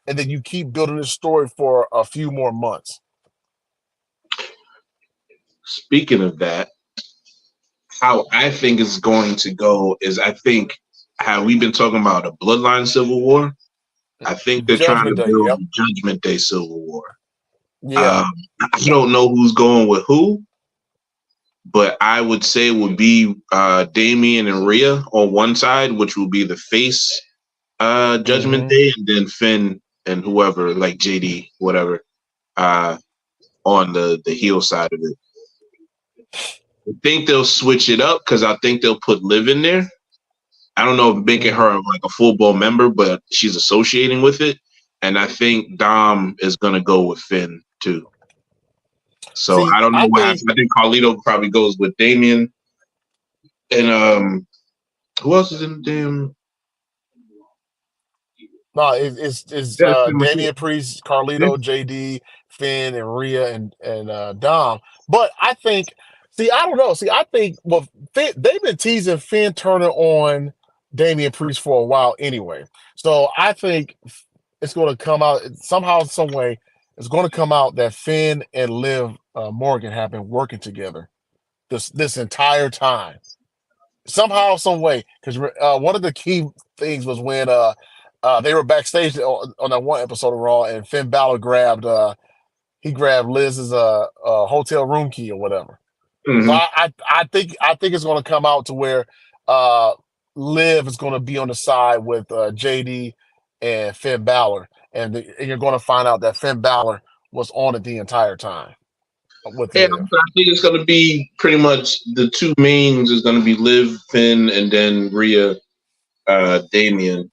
and then you keep building this story for a few more months.
Speaking of that, how I think it's going to go is I think how we've been talking about a bloodline civil war. I think they're trying
Judgment
to
Day,
build
yep,
a Judgment Day civil war.
yeah.
Um, I don't know who's going with who, but I would say it would be Damian and Rhea on one side, which will be the face Judgment
Mm-hmm.
Day, and then Finn and whoever, like JD, whatever, uh, on the heel side of it. I think they'll switch it up because I think they'll put Liv in there. I don't know if making her like a full blown member, but she's associating with it. And I think Dom is gonna go with Finn too. So
See,
I don't know
I
what
think
happens. I think Carlito probably goes with Damien and who else is in the damn
no, it's
that's pretty much it.
Damian Priest,
Yeah.
Carlito, JD, Finn, and Rhea and Dom. But I think, see, I don't know. See, I think they've been teasing Finn Turner on Damian Priest for a while anyway. So I think it's going to come out somehow, some way. It's going to come out that Finn and Liv Morgan have been working together this entire time, somehow, some way. Because one of the key things was when they were backstage on that one episode of Raw, and Finn Balor grabbed Liz's hotel room key or whatever. So
Hmm.
I think it's going to come out to where uh, Liv is going to be on the side with JD and Finn Balor, and you're going to find out that Finn Balor was on it the entire time with
Yeah,
Liv.
I think it's going to be pretty much the two mains is going to be Liv, Finn, and then Rhea, Damien.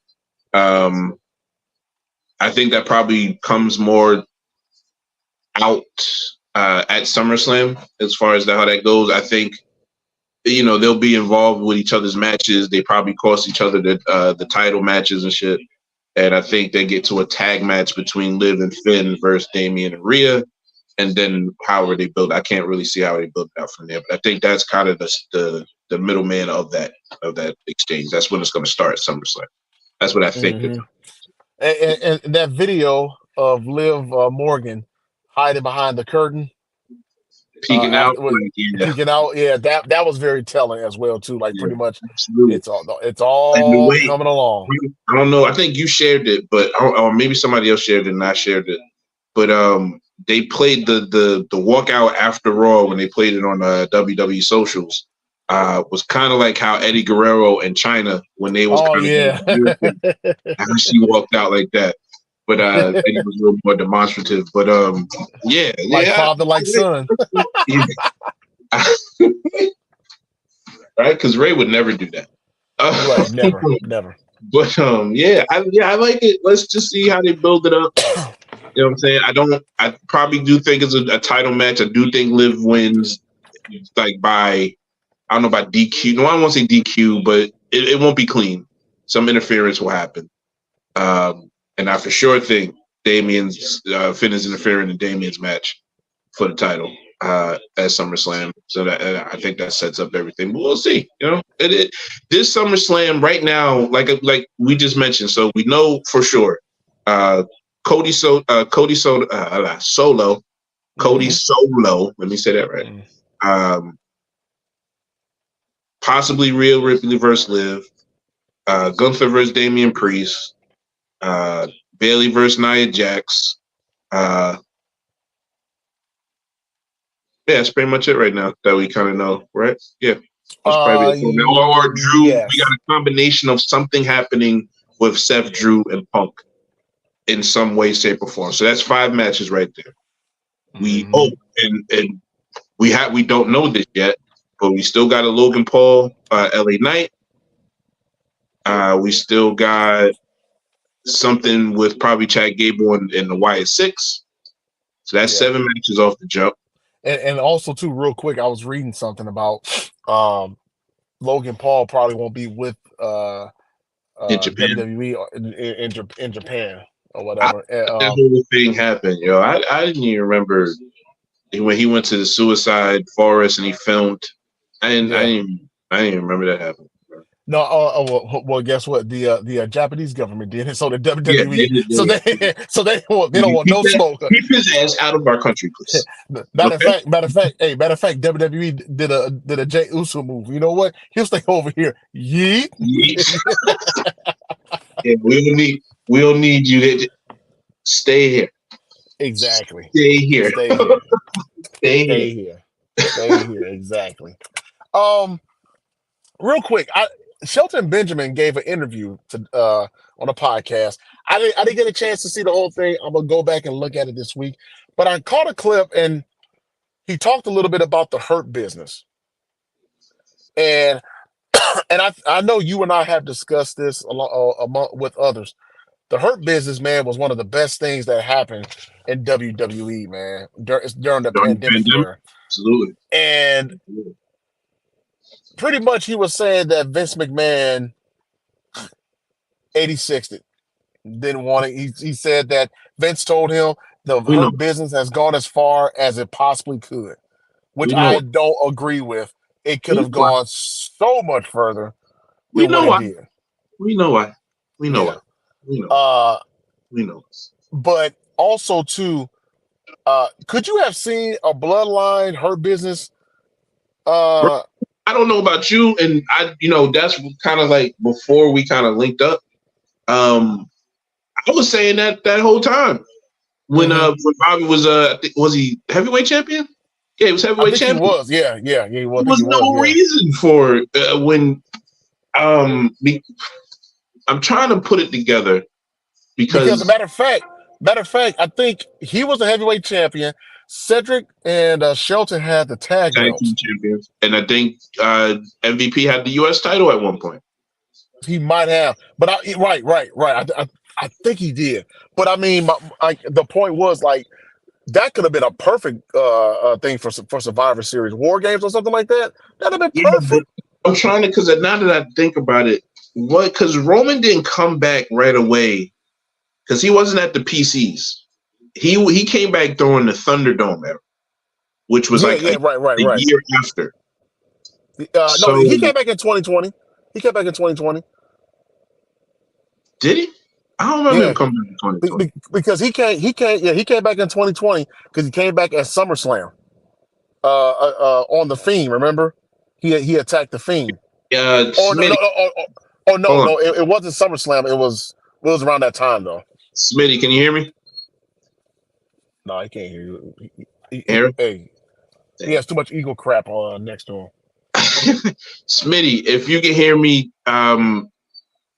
Um, I think that probably comes more out at SummerSlam as far as how that goes. I think they'll be involved with each other's matches. They probably cost each other the title matches and shit. And I think they get to a tag match between Liv and Finn versus Damien and Rhea. And then however they build, I can't really see how they build it out from there. But I think that's kind of the middleman of that exchange. That's when it's going to start at SummerSlam. That's what I think.
Mm-hmm. And that video of Liv Morgan hiding behind the curtain,
Peeking out,
peeking out, yeah, that was very telling as well too. Like pretty much,
absolutely.
it's all
and the way,
coming along.
I don't know. I think you shared it, but or maybe somebody else shared it and I shared it. But they played the walkout after Raw when they played it on WWE socials. Was kind of like how Eddie Guerrero and Chyna when they was how she walked out like that. But Eddie was a little more demonstrative. But
like father, like son.
Right? Because Ray would never do that.
Right, never.
But I like it. Let's just see how they build it up. You know what I'm saying? I probably do think it's a title match. I do think Liv wins like by, I don't know, by DQ. No, I don't want to say DQ, but it won't be clean. Some interference will happen. And I for sure think Finn is interfering in Damien's match for the title at SummerSlam. So that I think that sets up everything. But we'll see. This SummerSlam right now, like we just mentioned, so we know for sure. Cody Solo. Cody Solo. Let me say that right. Possibly Rhea Ripley versus Liv. Gunther versus Damian Priest. Bayley versus Nia Jax. That's pretty much it right now that we kind of know, right? Yeah. That's probably it. Or Drew. Yes. We got a combination of something happening with Seth, Drew, and Punk in some way, shape, or form. So that's 5 matches right there. We and we don't know this yet, but we still got a Logan Paul LA Knight. We still got something with probably Chad Gable and the Wyatt Six. So that's 7 matches off the jump.
And also too, real quick, I was reading something about Logan Paul probably won't be with
in Japan.
WWE in Japan or whatever.
That whole thing happened, yo. I didn't even remember when he went to the suicide forest and he filmed. I didn't even remember that happening.
No, well, guess what? The Japanese government did it, so the WWE, so they don't want no smoke.
Keep his ass out of our country, please.
Matter of fact, WWE did a Jey Uso move. You know what? He'll stay over here. Yeet.
Yeah, we'll need you to stay here.
Exactly.
Stay here.
Stay here. Exactly. Real quick, Shelton Benjamin gave an interview to on a podcast. I didn't get a chance to see the whole thing. I'm gonna go back and look at it this week. But I caught a clip and he talked a little bit about the Hurt Business. And I know you and I have discussed this with others. The Hurt Business, man, was one of the best things that happened in WWE, man, during the pandemic era.
Absolutely.
And pretty much he was saying that Vince McMahon 86'd it. Didn't want it. He said that Vince told him the Hurt Business has gone as far as it possibly could, which I don't agree with. It could have gone so much further than what it did.
We know why. We know.
But also too, could you have seen a Bloodline Hurt Business?
I don't know about you, and that's kind of like before we kind of linked up. I was saying that whole time when Bobby was he heavyweight champion? Yeah, he was heavyweight champion.
He was, yeah, he was.
There was no reason for when I'm trying to put it together.
Because
because
matter of fact, I think he was the heavyweight champion. Cedric and Shelton had the tag
tag team
belts.
champions, and I think MVP had the U.S. title at one point.
He might have, but right. I think he did. But I mean, the point was like that could have been a perfect thing for Survivor Series War Games or something like that. That'd have been
Yeah, but
perfect.
I'm trying to, because now that I think about it, because Roman didn't come back right away because he wasn't at the PCs. He came back during the Thunderdome era, which was like
Yeah,
a
right.
year after.
No,
So
he came back in 2020. He came back in 2020.
did he? I don't remember him
Yeah,
coming back in 2020.
because he came back in 2020 because he came back at SummerSlam. On the Fiend. Remember, he attacked the Fiend. Or no,
Smitty, hold on,
no, it wasn't SummerSlam. It was around that time though.
Smitty, can you hear me?
No, I can't hear you.
Aaron,
Hey, he has too much ego crap on next to him.
Smitty, if you can hear me,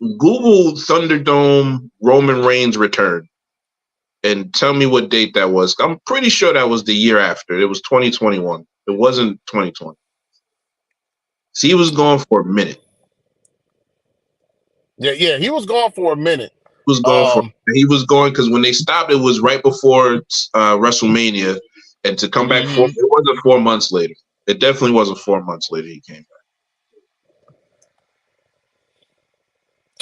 Google Thunderdome Roman Reigns return and tell me what date that was. I'm pretty sure that was the year after. It was 2021. It wasn't 2020. See, he was gone for a minute.
Yeah, he was gone for a minute.
He was going because when they stopped, it was right before WrestleMania, and to come back
Mm-hmm.
it wasn't 4 months later. It definitely wasn't 4 months later he came back.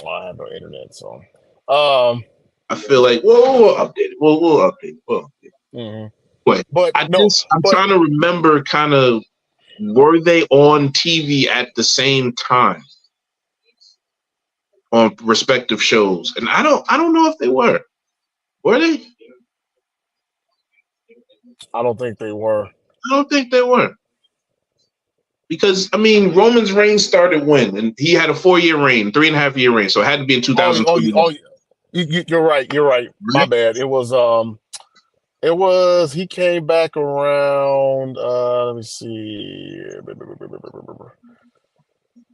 Oh, I have no internet, so
I feel like we'll update it. We'll update it. We'll update it.
mm-hmm.
But
But
I'm trying to remember kind of, were they on TV at the same time on respective shows? And I don't know if they were. Were they?
I don't think they were.
I don't think they were. Because I mean, Roman's reign started when, and he had a 4-year reign, 3.5-year reign, so it had to be in 2020.
You're right. You're right. My bad. It was. He came back around. Let me see.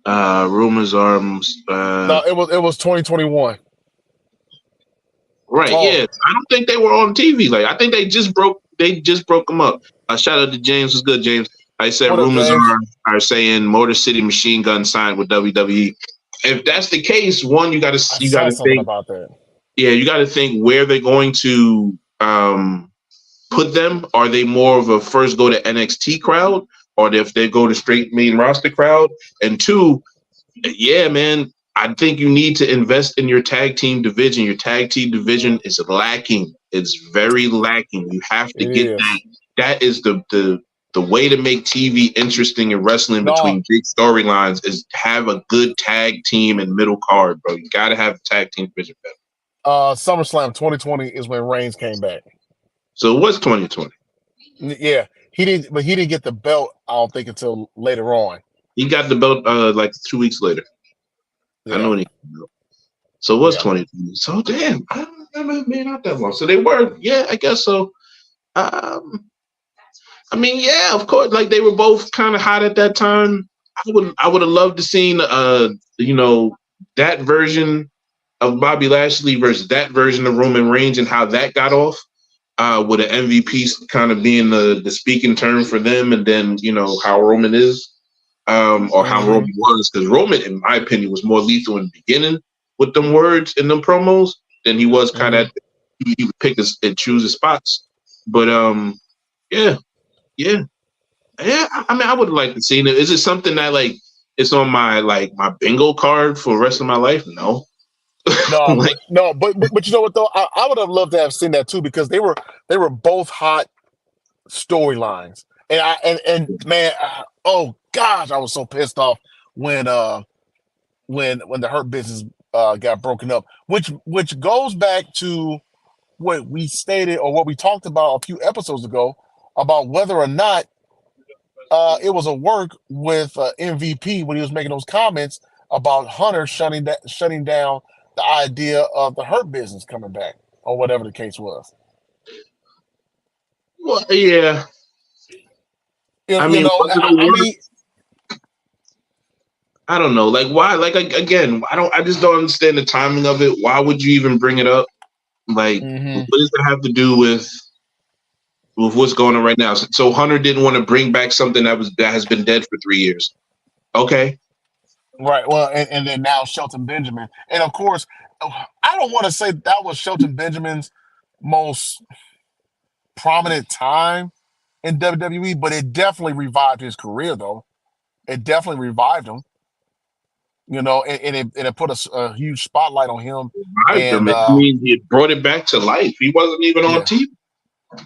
Rumors are
No, it was 2021.
right.
Oh,
Yeah, I don't think they were on TV. Like I think they just broke them up. Shout out to James. What's good, James? I said
what up,
rumors
James?
are saying Motor City Machine Gun signed with WWE. If that's the case, one, you got to
something
think.
about that.
Yeah, you got to think where they're going to put them. Are they more of a first go to NXT crowd, or if they go to straight main roster crowd? And two, yeah, man, I think you need to invest in your tag team division. Your tag team division is lacking. It's very lacking. You have to get that. That is the way to make TV interesting in wrestling between big storylines is have a good tag team and middle card, bro. You got to have the tag team division better.
SummerSlam 2020 is when Reigns came back.
So it was 2020.
Yeah, he didn't get the belt. I don't think until later on.
He got the belt like 2 weeks later. Yeah. I know when he came out. So it was 2020. So damn, I don't remember being out that long. So they were, yeah, I guess so. I mean, yeah, of course, like they were both kind of hot at that time. I would have loved to seen that version of Bobby Lashley versus that version of Roman Reigns and how that got off. With an MVP kind of being the speaking term for them, and then how Roman is, or how Roman was, because Roman, in my opinion, was more lethal in the beginning with them words and them promos than he was kind of. He would pick and choose his spots, but yeah. I mean, I would like to see it. Is it something that like it's on my bingo card for the rest of my life? No.
But you know what though? I would have loved to have seen that too because they were both hot storylines, and man, oh gosh, I was so pissed off when the Hurt Business got broken up, which goes back to what we stated or what we talked about a few episodes ago about whether or not it was a work with MVP when he was making those comments about Hunter shutting down the idea of the Hurt Business coming back or whatever the case was.
Well, yeah. I don't know. Like, why? Like, again, I just don't understand the timing of it. Why would you even bring it up? Like,
Mm-hmm.
what does that have to do with what's going on right now? So Hunter didn't want to bring back something that has been dead for 3 years. Okay,
Right. Well, and then now Shelton Benjamin, and of course, I don't want to say that was Shelton Benjamin's most prominent time in WWE, but it definitely revived his career, though. It definitely revived him, and it put a huge spotlight on him.
revived
And
him. It means he brought it back to life. He wasn't even on
yeah,
TV.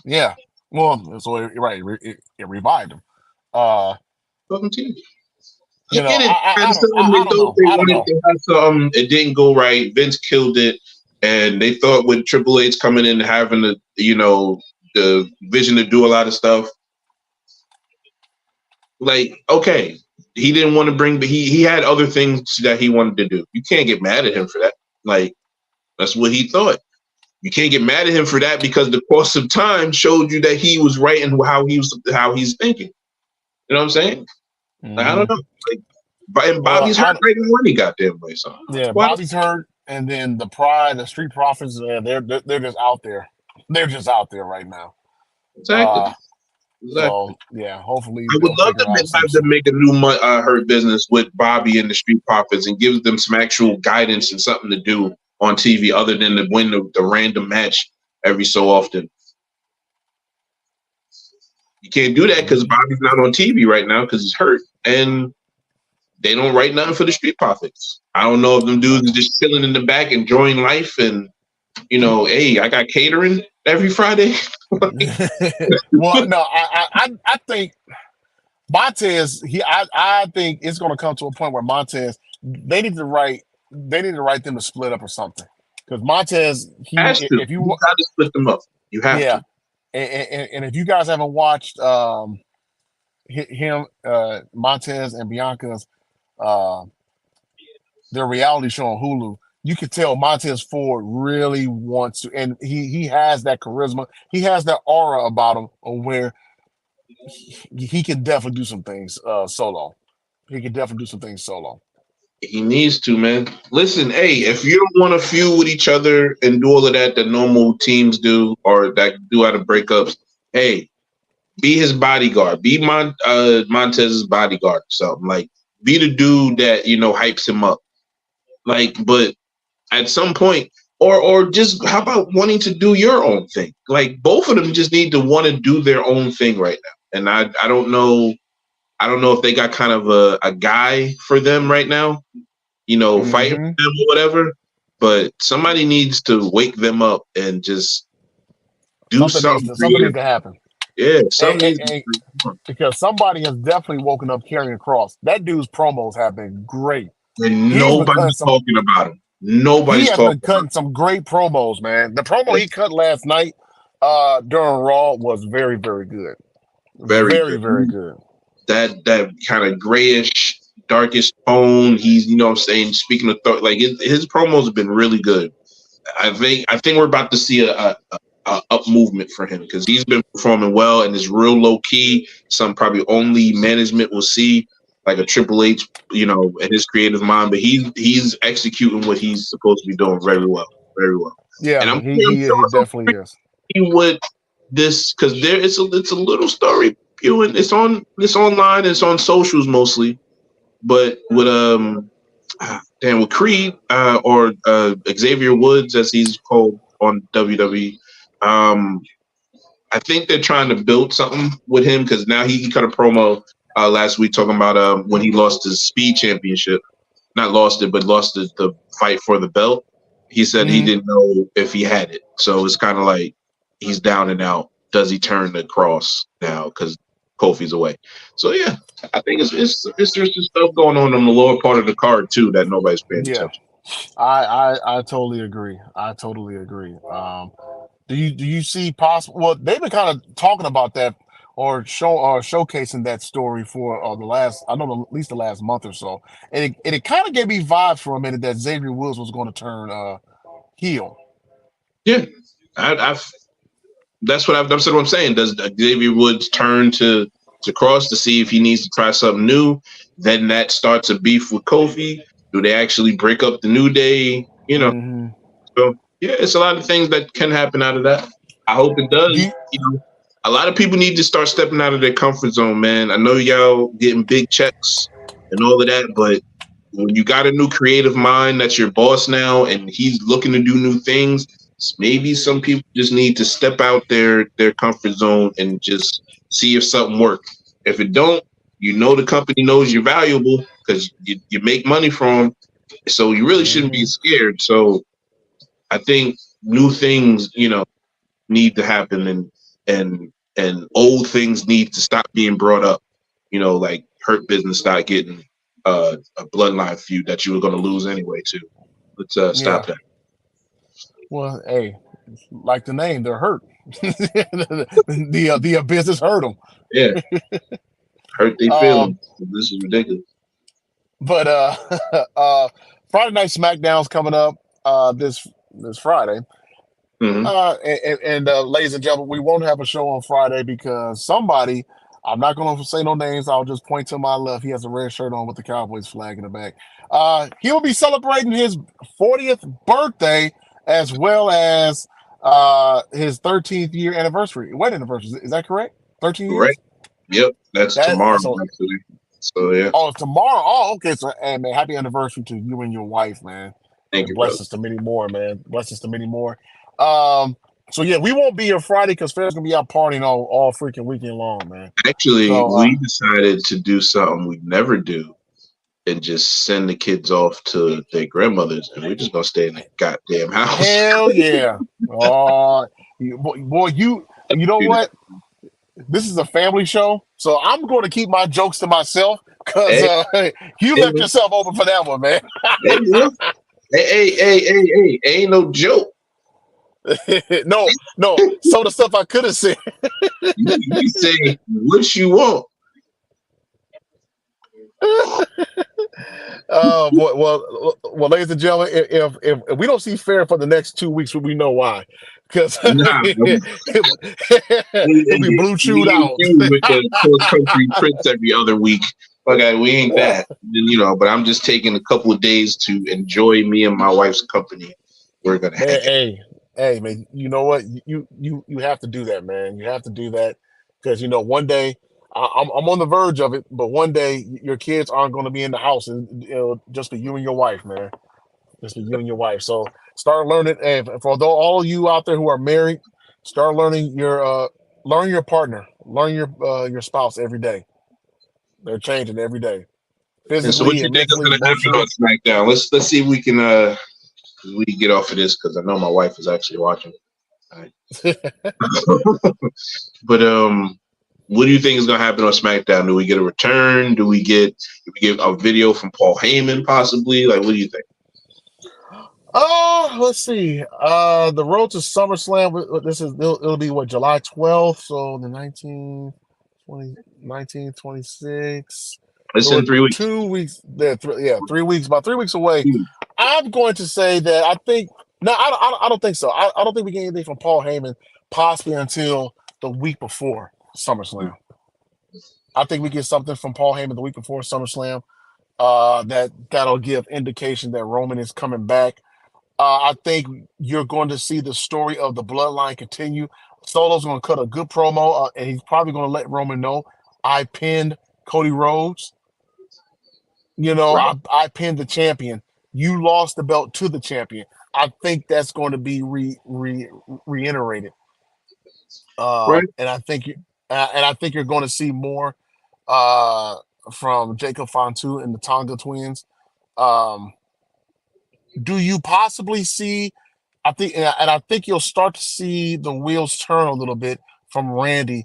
yeah. Well, so right, it revived him. Uh,
On TV. I
you know,
get it.
I,
And
I
so
don't, I
they
don't
thought
know,
they
I don't
wanted
know.
to have some. It didn't go right. Vince killed it, and they thought with Triple H coming in and having the vision to do a lot of stuff. Like, okay, he didn't want to bring, but he had other things that he wanted to do. You can't get mad at him for that. Like, that's what he thought. You can't get mad at him for that because the course of time showed you that he was right in how he's thinking. You know what I'm saying? Like, I
Hmm.
don't know. Like, and
Well,
Bobby's hurt right now any goddamn way. So
yeah,
why
Bobby's hurt, and then the Pride, the Street Profits, they're just out there. They're just out there right now.
exactly?
Uh,
Exactly.
so yeah, hopefully
I would
they'll
love
figure out
have them make a new Hurt Business with Bobby and the Street Profits and gives them some actual guidance and something to do on TV other than to win the random match every so often. You can't do that because
Mhm.
Bobby's not on TV right now because he's hurt, and they don't write nothing for the Street Profits. I don't know if them dudes are just chilling in the back enjoying life and hey, I got catering every Friday.
Well, no, I think Montez. I think it's going to come to a point where Montez they need to write them to split up or something because Montez
Has to.
if
You
you
got to split them up. You have
yeah
to.
and if you guys haven't watched him Montez and Bianca's uh their reality show on Hulu, you could tell Montez Ford really wants to, and he has that charisma, he has that aura about him, where he can definitely do some things solo. He can definitely do some things solo.
He needs to, man. Listen, hey, if you don't want to feud with each other and do all of that normal teams do or that do out of breakups, hey, be his bodyguard. Be Montez's bodyguard or something. Like, be the dude that, hypes him up. Like, but at some point, or just how about wanting to do your own thing? Like, both of them just need to want to do their own thing right now. And I don't know. I don't know if they got kind of a guy for them right now, fighting
Hmm.
for them or whatever. But somebody needs to wake them up and just do something
Something needs
creative.
to happen.
Yeah,
And,
something
and-
needs to
and-
be done.
because somebody has definitely woken up carrying Cross. That dude's promos have been great.
And
He's been cutting
nobody's
some.
talking about him.
He
Nobody's
has
talking
been
about
cutting some great promos, man. The promo
him.
he cut last night during Raw was very, very good.
Very
Very, very
good.
good.
That kind of grayish, darkish tone. He's, what I'm saying, speaking of like his promos have been really good. I think we're about to see a up movement for him because he's been performing well and is real low key. Some probably only management will see, like a Triple H, in his creative mind. But he's executing what he's supposed to be doing very well, very well. And
Yeah,
I'm
he
sure some
definitely is.
what this because it's a little story viewing. It's online. It's on socials mostly. But with with Creed or Xavier Woods as he's called on WWE, I think they're trying to build something with him because now he cut a promo last week talking about when he lost his speed championship, not lost it, but lost the fight for the belt. He said he
Mhm.
didn't know if he had it, so it's kind of like he's down and out. Does he turn the cross now because Kofi's away? So yeah, I think it's there's some stuff going on the lower part of the card too that nobody's paying
Yeah,
attention.
I totally agree. I totally agree. Do you see possible? Well, they've been kind of talking about that or showcasing that story for the last, I know, at least the last month or so, and it kind of gave me vibes for a minute that Xavier Woods was going to turn heel.
Yeah, I've that's what I'm saying. Does Xavier Woods turn to Cross to see if he needs to try something new? Then that starts a beef with Kofi. Do they actually break up the New Day?
Hmm.
So Yeah, it's a lot of things that can happen out of that. I hope it does.
Do you,
A lot of people need to start stepping out of their comfort zone, man. I know y'all getting big checks and all of that, but when you got a new creative mind that's your boss now and he's looking to do new things, maybe some people just need to step out their comfort zone and just see if something works. If it don't, the company knows you're valuable because you make money from them. So you really shouldn't be scared. So I think new things, need to happen and old things need to stop being brought up. Like Hurt Business start getting a bloodline feud that you were going to lose anyway. Too. Let's
yeah.
stop that.
Well, hey, like the name, they're hurt. the business hurt them.
Yeah, hurt they
Um,
feelings. This is ridiculous.
but Friday Night SmackDown's coming up this Friday.
Hmm.
Ladies and gentlemen, we won't have a show on Friday because somebody, I'm not going to say no names, I'll just point to my left. He has a red shirt on with the Cowboys flag in the back. He'll be celebrating his 40th birthday as well as his 13th year anniversary. What anniversary? Is that correct? 13
Right.
years?
Yep. That's tomorrow, actually. So, yeah.
Oh, it's tomorrow. Oh, okay. So, hey, man, happy anniversary to you and your wife, man.
Thank
And
you, brother.
blessings to many more, man. Blessings to many more. So yeah, we won't be here Friday because Fair's gonna be out partying all freaking weekend long, man.
Actually,
So
we decided to do something we never do and just send the kids off to their grandmothers, and we're just gonna stay in the goddamn house.
hell yeah. Oh, boy, you know
Do that.
what? This is a family show, so I'm going to keep my jokes to myself because
Hey,
you
hey,
left yourself open for that one, man.
hey, look. Hey, ain't no joke.
No, some of the stuff I could have said.
You say what you want.
Oh boy, well, ladies and gentlemen, if we don't see Fair for the next 2 weeks, we know why. Because
Nah,
he'll be blue chewed out.
with the cross country trips every other week. Okay, we ain't that, But I'm just taking a couple of days to enjoy me and my wife's company. We're gonna hang out.
Hey, man, you know what? You have to do that, man. You have to do that because one day I'm on the verge of it, but one day your kids aren't going to be in the house, and just be you and your wife, man. Just be you and your wife. So start learning. And for all of you out there who are married, start learning learn your partner, learn your spouse every day. They're changing every day,
And so, what
physically
you
and
think is
mentally,
gonna happen on
emotionally.
SmackDown? Let's see if we can we can get off of this because I know my wife is actually watching. All right. But what do you think is gonna happen on SmackDown? Do we get a return? Do we get a video from Paul Heyman possibly? Like, what do you think?
Oh, let's see. The road to SummerSlam. It'll be what, July 12th. So the 19, 20, 19, 26.
It's
So
in 3 weeks.
2 weeks. Yeah, 3 weeks. About 3 weeks away. I'm going to say that I think. No, I don't think so. I don't think we get anything from Paul Heyman possibly until the week before SummerSlam. I think we get something from Paul Heyman the week before SummerSlam. That'll give indication that Roman is coming back. I think you're going to see the story of the bloodline continue. Solo's going to cut a good promo, and he's probably going to let Roman know I pinned Cody Rhodes.
Right.
I pinned the champion. You lost the belt to the champion. I think that's going to be reiterated.
Right.
And I think you're going to see more uh, from Jacob Fatu and the Tonga twins. Um, do you possibly see? I think you'll start to see the wheels turn a little bit from Randy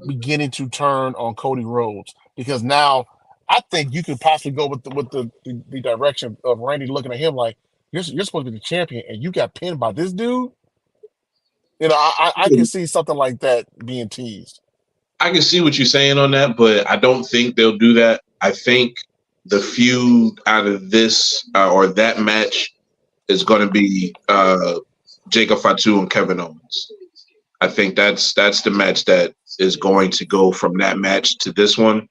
beginning to turn on Cody Rhodes because now I think you could possibly go with the direction of Randy looking at him like you're supposed to be the champion and you got pinned by this dude. I can see something like that being teased.
I can see what you're saying on that, but I don't think they'll do that. I think the feud out of this or that match is going to be Jacob Fatu and Kevin Owens. I think that's the match that is going to go from that match to this one.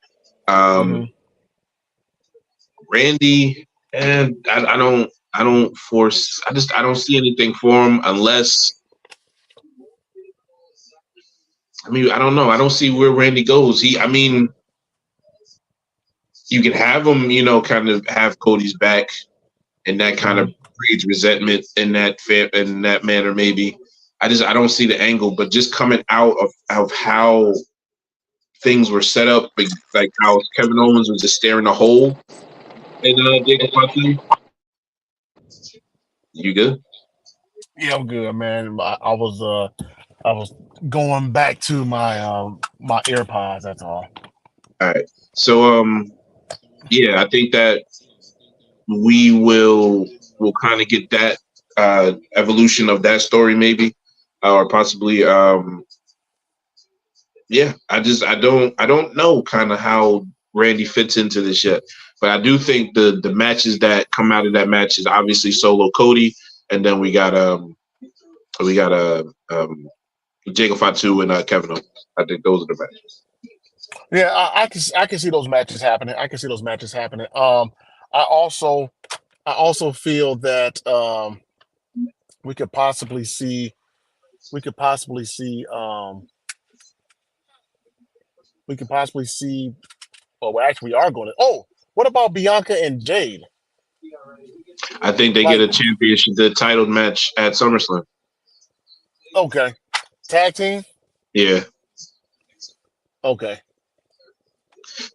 Randy, and I don't I don't force. I don't see anything for him unless. I mean, I don't know. I don't see where Randy goes. I mean, you can have him, kind of have Cody's back, and that kind of breeds resentment in that manner. Maybe I don't see the angle, but just coming out of how things were set up, like how Kevin Owens was just staring a hole in Jacob Fatu. You good?
Yeah, I'm good, man. I was going back to my AirPods. That's all.
All right. So yeah, I think that we'll kind of get that evolution of that story maybe, or possibly yeah. I don't know kind of how Randy fits into this yet, but I do think the matches that come out of that match is obviously Solo Cody, and then we got Jacob Fatu and Kevin Owens. I think those are the matches.
Yeah, I can see those matches happening. I can see those matches happening. I also I also feel that we could possibly see we could possibly see we could possibly see. Oh, well, actually, we are going to. Oh, what about Bianca and Jade?
I think they get
Like,
a championship, the title match at SummerSlam.
okay, tag team.
Yeah.
Okay,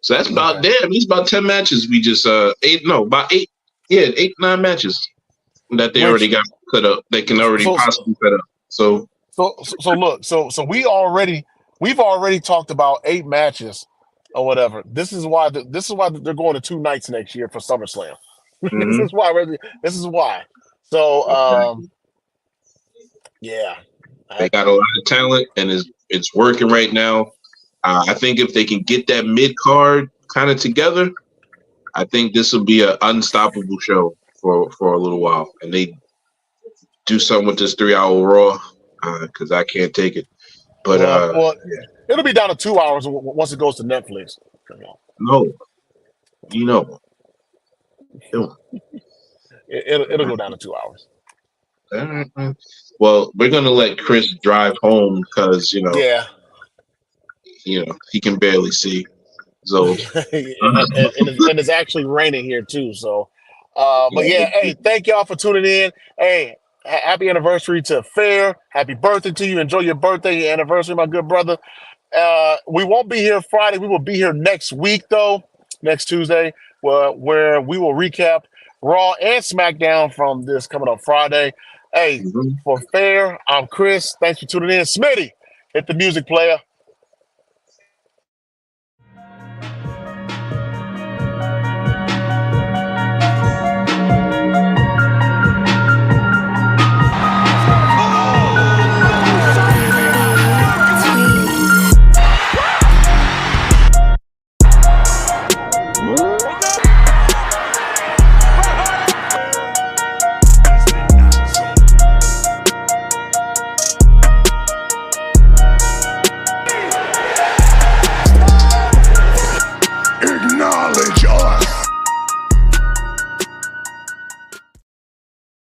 So that's about
okay.
damn. It's about 10 matches. We just about eight. Yeah, 8 9 matches that they already
Which
got set up. They can already
so
possibly set up. So
look so we've already talked about 8 matches or whatever. This is why they're going to 2 nights next year for SummerSlam. This
mhm.
is why this is why. So yeah,
They
I,
got a lot of talent and it's working right now. I think if they can get that mid card kind of together, I think this will be an unstoppable show for a little while. And they do something with this 3 hour Raw because I can't take it. But
well, it'll be down to 2 hours once it goes to Netflix.
no, you know, it-
It'll go down to 2 hours.
well, we're gonna let Chris drive home because
Yeah,
he can barely see. So
and it's actually raining here too. So, but yeah, hey, thank y'all for tuning in. Hey, happy anniversary to Fair. Happy birthday to you. Enjoy your birthday, your anniversary, my good brother. We won't be here Friday. We will be here next week, though, next Tuesday, where we will recap Raw and SmackDown from this coming up Friday. Hey,
mhm.
for Fair, I'm Chris. Thanks for tuning in. Smitty, hit the music player.